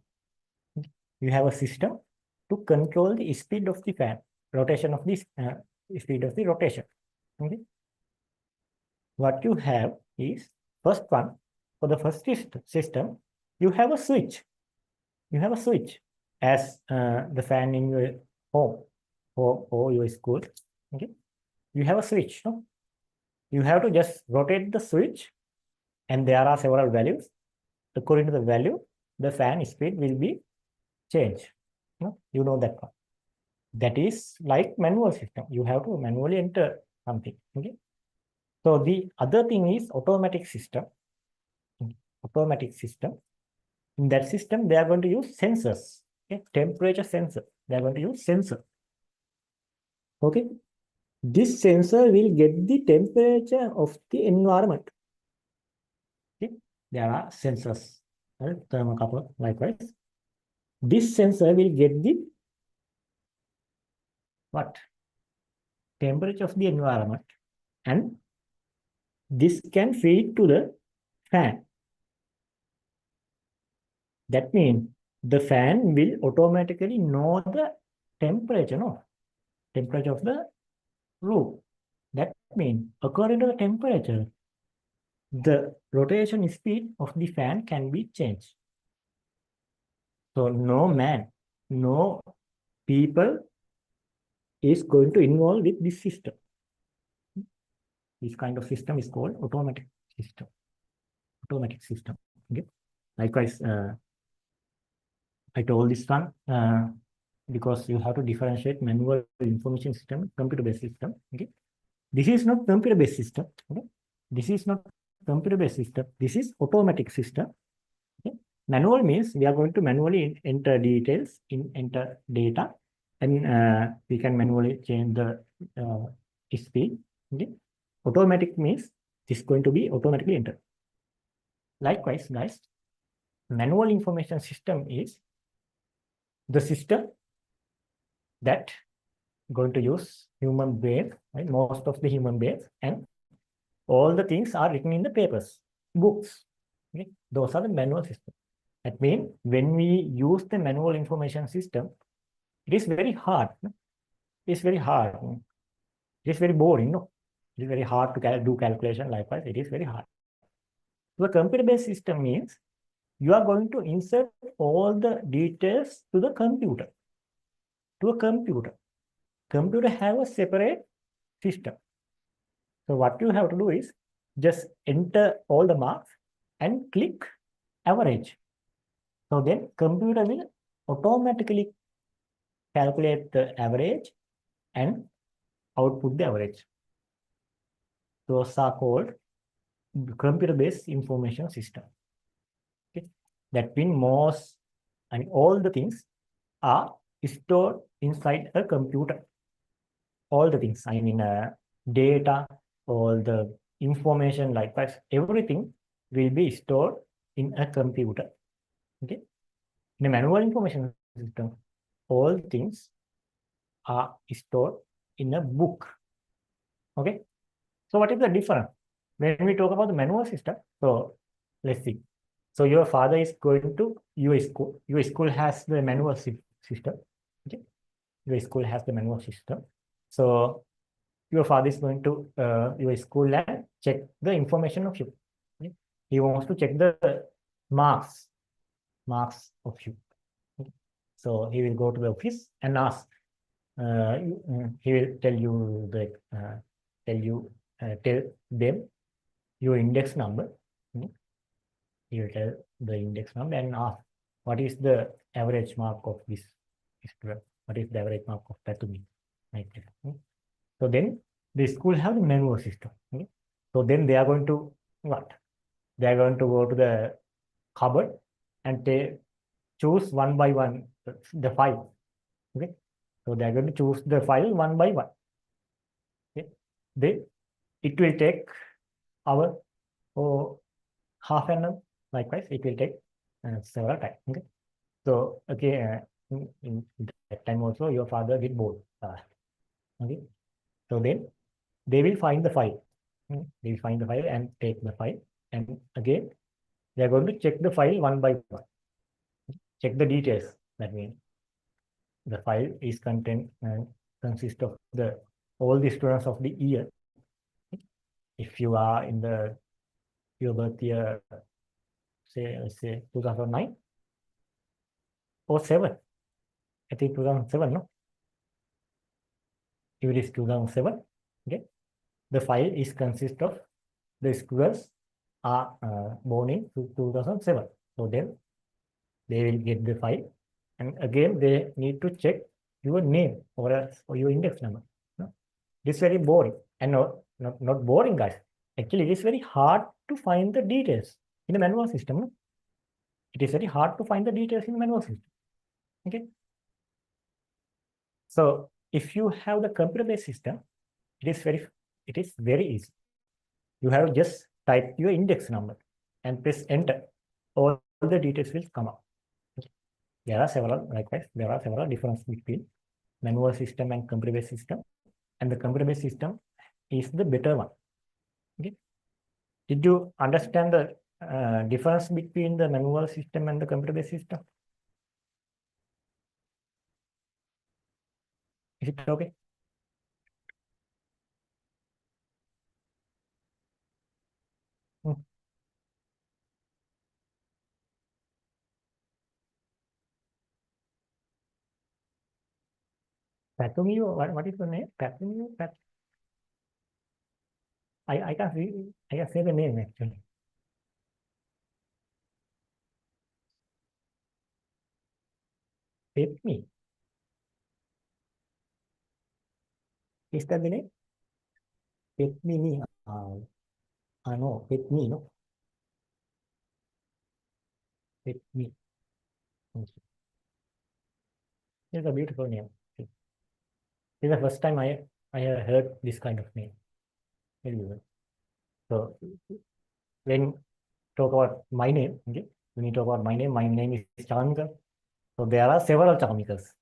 You have a system to control the speed of the fan, rotation of this speed of the rotation. Okay. What you have is first one, for the first system, you have a switch. You have a switch as the fan in your home or your school. Okay. You have a switch. No? You have to just rotate the switch, and there are several values. According to the value, the fan speed will be changed. No? You know that one. That is like manual system. You have to manually enter something. Okay. So the other thing is automatic system. Automatic system. In that system, they are going to use sensors. Okay, temperature sensor. They are going to use sensor. Okay, this sensor will get the temperature of the environment. Okay, there are sensors. Right? Thermocouple, likewise. This sensor will get the what? Temperature of the environment, and this can feed to the fan. That means the fan will automatically know the temperature, no? Temperature of the room. That means according to the temperature, the rotation speed of the fan can be changed. So no man, no people is going to involve with this system. This kind of system is called automatic system. Automatic system. Okay. Likewise, I told this one because you have to differentiate manual information system, computer-based system. Okay. This is not computer-based system. Okay. This is not computer-based system. This is automatic system. Okay. Manual means we are going to manually enter details, enter data, and we can manually change the speed. Okay. Automatic means this is going to be automatically entered. Likewise, guys, manual information system is the system that going to use human brain, right? Most of the human brains, and all the things are written in the papers, books. Okay? Those are the manual system. That means when we use the manual information system, it is very hard. No? It is very hard. It is very boring. No? It is very hard to do calculation. Likewise, it is very hard. So the computer-based system means you are going to insert all the details to the computer. To a computer. Computer have a separate system. So what you have to do is just enter all the marks and click average. So then computer will automatically calculate the average and output the average. Those are called computer-based information system. Okay. That means all the things are stored inside a computer. All the things, I mean data, all the information, likewise, everything will be stored in a computer. Okay. In a manual information system, all things are stored in a book. Okay. So what is the difference? When we talk about the manual system, so let's see. So your father is going to your school. Your school has the manual system. Okay. Your school has the manual system. So your father is going to your school and check the information of you. Okay? He wants to check the marks of you. Okay? So he will go to the office and ask. He will tell you the tell them your index number. You will tell the index number and ask what is the average mark of this student, what is the average mark of Patumi, like that. So then the school have the manual system. So then they are going to what? They are going to go to the cupboard and choose one by one the file. Okay. So they are going to choose the file one by one. Okay. It will take hour or half an hour. Likewise, it will take several times. Okay. So okay, in that time also your father will board. Okay. So then they will find the file. They will find the file and take the file. And again, they are going to check the file one by one. Check the details. That means the file is consist of all the students of the year. If you are in your birth year, let's say 2009 or 7, I think 2007, no? If it is 2007, okay, the file is consist of the students are born in 2007. So then they will get the file, and again they need to check your name or your index number. No? It is very boring, and not boring, guys. Actually, it is very hard to find the details in the manual system. No? It is very hard to find the details in the manual system. Okay. So if you have the computer-based system, it is very easy. You have just type your index number and press enter. All the details will come up. Okay. There are several differences between manual system and computer-based system, and the computer-based system is the better one. Okay. Did you understand the difference between the manual system and the computer-based system? Is it okay? Patumio, what is the name? Patumio? I can't see, I can say the name actually. Petmi. Is that the name? Petmi ni. No, Petmi, no. Petmi. It's a beautiful name. It's the first time I have heard this kind of name. Very good. So when talk about my name, okay, when you talk about my name is Chamika. So there are several Chamikas.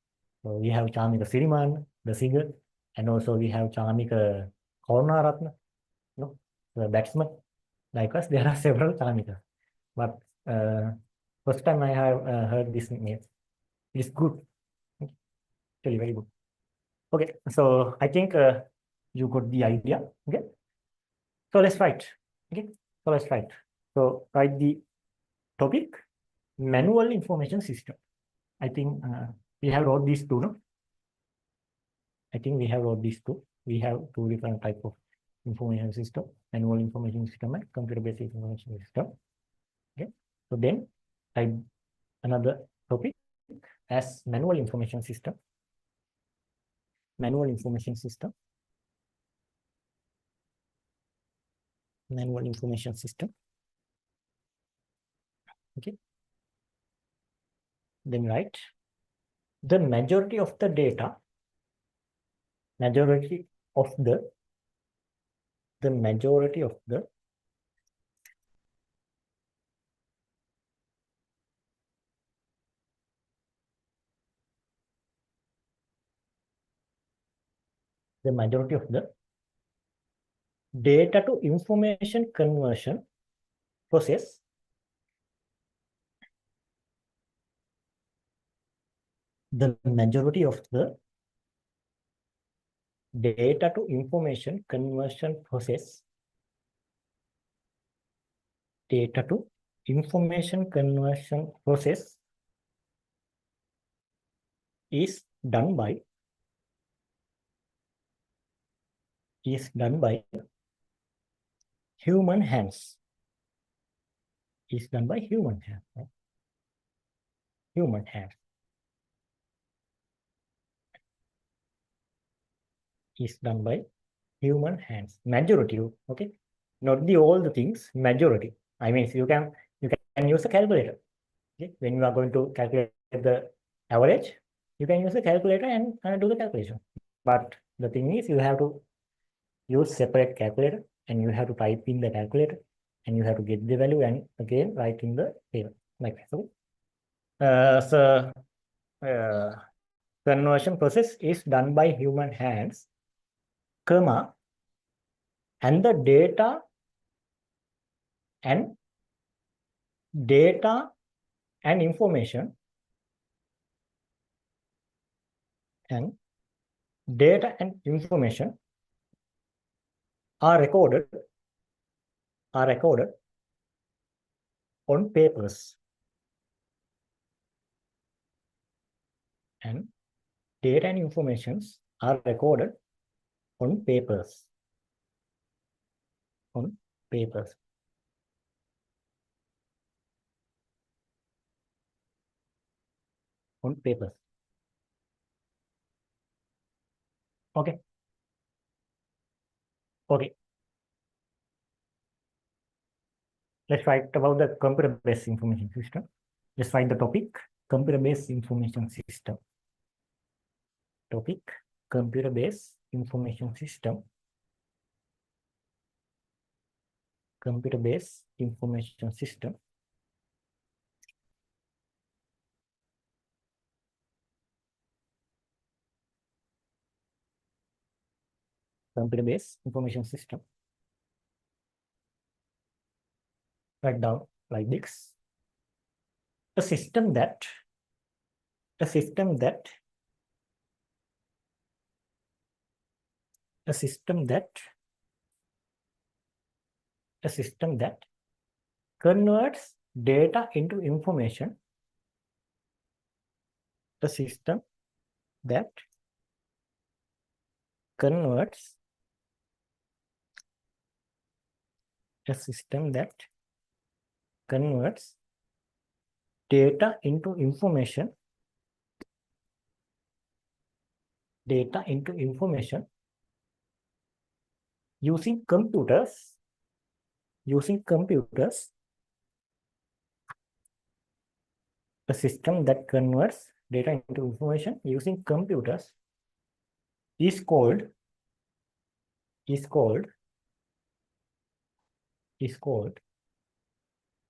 So we have Chamika Siriman, the singer, and also we have Chamika Kornaratna, no, the batsman. Likewise, there are several Chamikas. But first time I have heard this name. It is good. Actually, very good. Okay, so I think you got the idea. Okay, so let's write. Okay, so let's write. So write the topic, manual information system. I think we have wrote these two, no? I think we have wrote these two. We have two different type of information system, manual information system and computer-based information system. Okay, so then type another topic as manual information system. Manual information system. Manual information system. Okay. Then write the majority of the data, majority of the majority of the majority of the data to information conversion process the majority of the data to information conversion process data to information conversion process is done by is done by human hands. Is done by human hands. Right? Human hands. Is done by human hands. Majority, okay? Not the all the things, majority. I mean, you can use a calculator. Okay? When you are going to calculate the average, you can use a calculator and do the calculation. But the thing is, you have to use separate calculator and you have to type in the calculator and you have to get the value and again write in the table like that. So conversion process is done by human hands, comma, and the and data and information and data and information are recorded on papers, and data and informations are recorded on papers, on papers. On papers. Okay. Okay. Let's write about the computer-based information system. Let's write the topic, computer-based information system. Topic, computer-based information system. Computer-based information system. Computer-based information system. Write down like this. A system that a system that a system that a system that converts data into information. A system that converts a system that converts data into information using computers a system that converts data into information using computers is called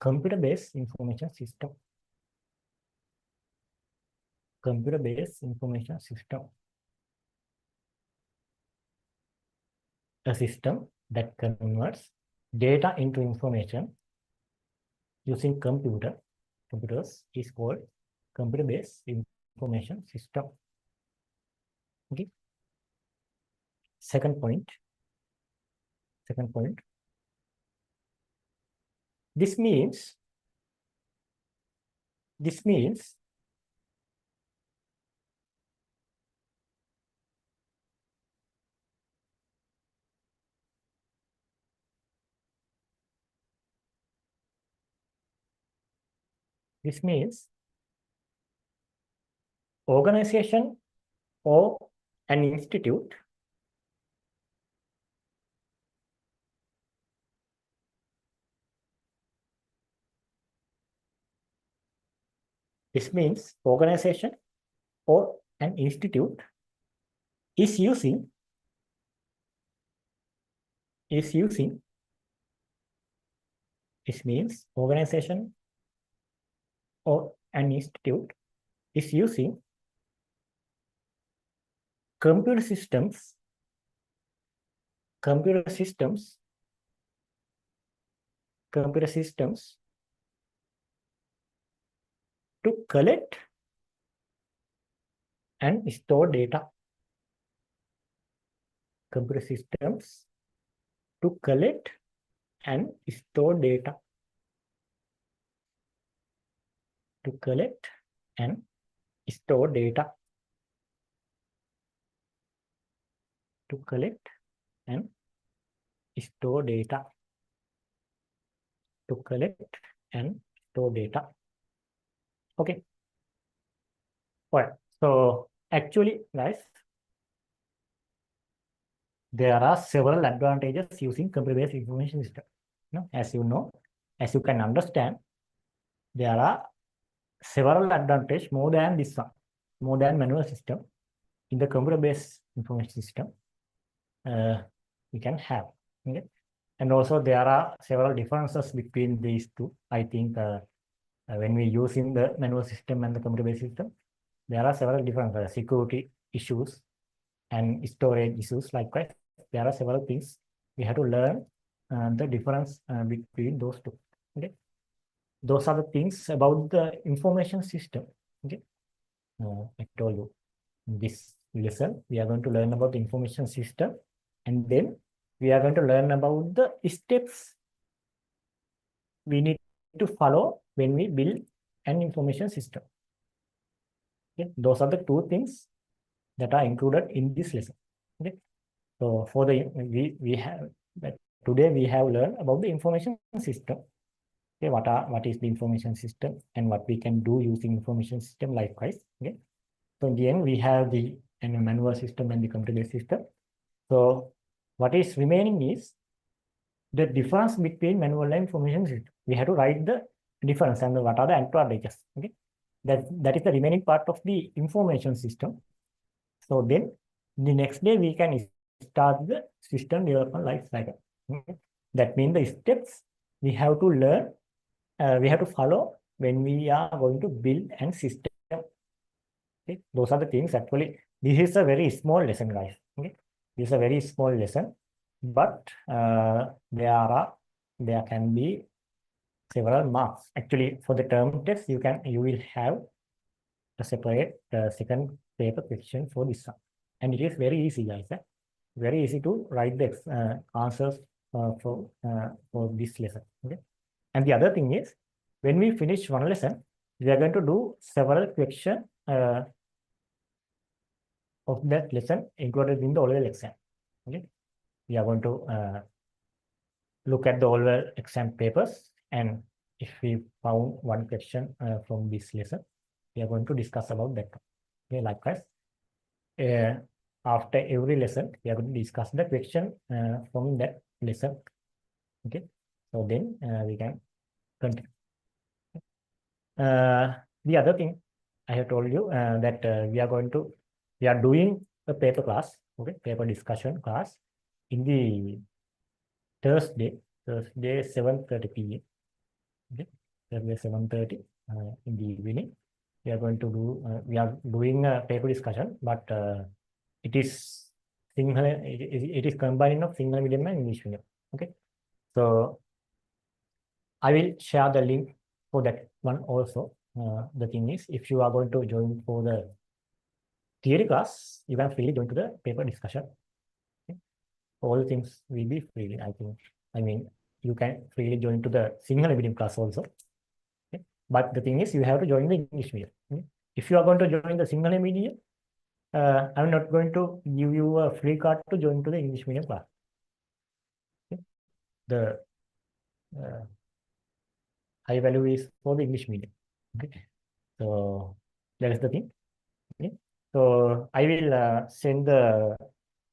computer-based information system. Computer-based information system. A system that converts data into information using computers is called computer-based information system. Okay. Second point. This means organization or an institute organization or an institute is using organization or an institute is using computer systems to collect and store data. Computer systems to collect and store data. To collect and store data. To collect and store data. To collect and store data. Okay. All right. So actually, guys, there are several advantages using computer-based information system. As you know, as you can understand, there are several advantages more than this one, more than manual system. In the computer-based information system, we can have. Okay. And also there are several differences between these two. I think when we use in the manual system and the computer-based system, there are several different security issues and storage issues. Likewise, there are several things we have to learn the difference between those two. Okay, those are the things about the information system. Okay, I told you in this lesson we are going to learn about the information system, and then we are going to learn about the steps we need to follow when we build an information system. Okay, those are the two things that are included in this lesson. Okay, so for the we have today we have learned about the information system. Okay, what is the information system and what we can do using information system. Likewise. Okay, so in the end we have the manual system and the computer-based system. So what is remaining is the difference between manual and information system. We have to write the difference and what are the advantages. Okay, that is the remaining part of the information system. So then the next day we can start the system development life cycle. That means the steps we have to learn, we have to follow when we are going to build a system. Okay? Those are the things. Actually, this is a very small lesson, guys. Okay? This is a very small lesson, but there can be several marks. Actually, for the term test, you will have a separate second paper question for this one, and it is very easy, guys. Very easy to write the answers for this lesson. Okay, and the other thing is, when we finish one lesson, we are going to do several questions of that lesson included in the O-level exam. Okay, we are going to look at the O-level exam papers, and if we found one question from this lesson, we are going to discuss about that. Okay, likewise, after every lesson, we are going to discuss the question from that lesson. Okay, so then we can continue. The other thing I have told you that we are doing a paper class, okay, paper discussion class in the Thursday 7:30 p.m. Okay, Thursday 7:30 in the evening. We are going to do we are doing a paper discussion, but it is it is combining of Sinhala medium and English medium. Okay, so I will share the link for that one also. The thing is, if you are going to join for the theory class, you can freely join to the paper discussion. Okay? All things will be freely, I think. I mean, you can freely join to the Sinhala medium class also. Okay? But the thing is, you have to join the English medium. Okay? If you are going to join the Sinhala medium, I'm not going to give you a free card to join to the English medium class. Okay? The high value is for the English medium. Okay, so that is the thing. Okay, so I will send the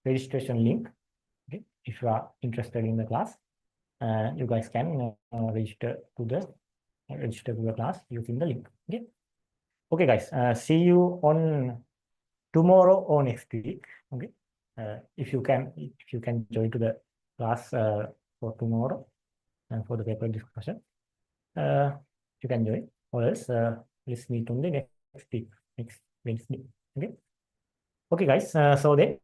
registration link. Okay, if you are interested in the class, you guys can register to the class using the link. Okay, okay, guys. See you on tomorrow or next week. Okay, if you can join to the class for tomorrow and for the paper discussion, you can join, or else let's meet on the next week, next Wednesday. Okay, okay, guys. So then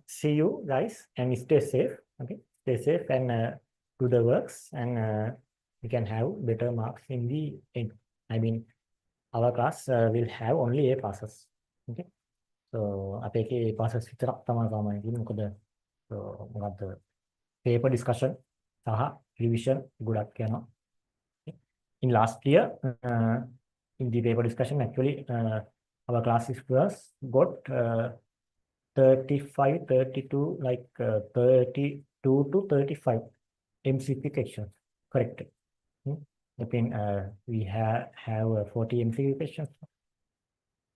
see you guys and stay safe. Okay, stay safe and do the works, and we can have better marks in the end. I mean, our class will have only A passes. Okay, so අපේ එකේ A passes විතරක් තමයි ගාමයි තියෙන්නේ. මොකද මොකද්ද paper discussion සහ revision ගොඩක් යනවා. In last year, in the paper discussion, actually, our classes got 35, 32, like 32 to 35 MCQ questions. Correct. Hmm. That means we have 40 MCQ questions.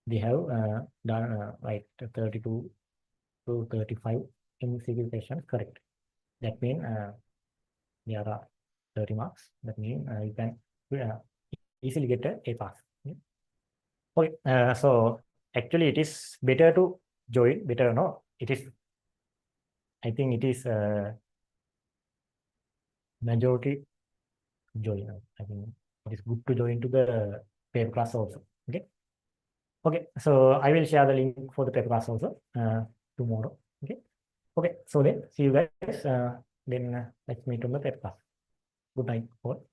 We have done like 32 to 35 MCQ questions. Correct. That means there are 30 marks. That means you can easily get a pass. Yeah. Okay. So actually, it is better to join. Better no. It is. I think it is majority join. I think it is good to join to the paper class also. Okay. Okay. So I will share the link for the paper class also tomorrow. Okay. Okay. So then see you guys. Then let's meet on the paper class. Good night all.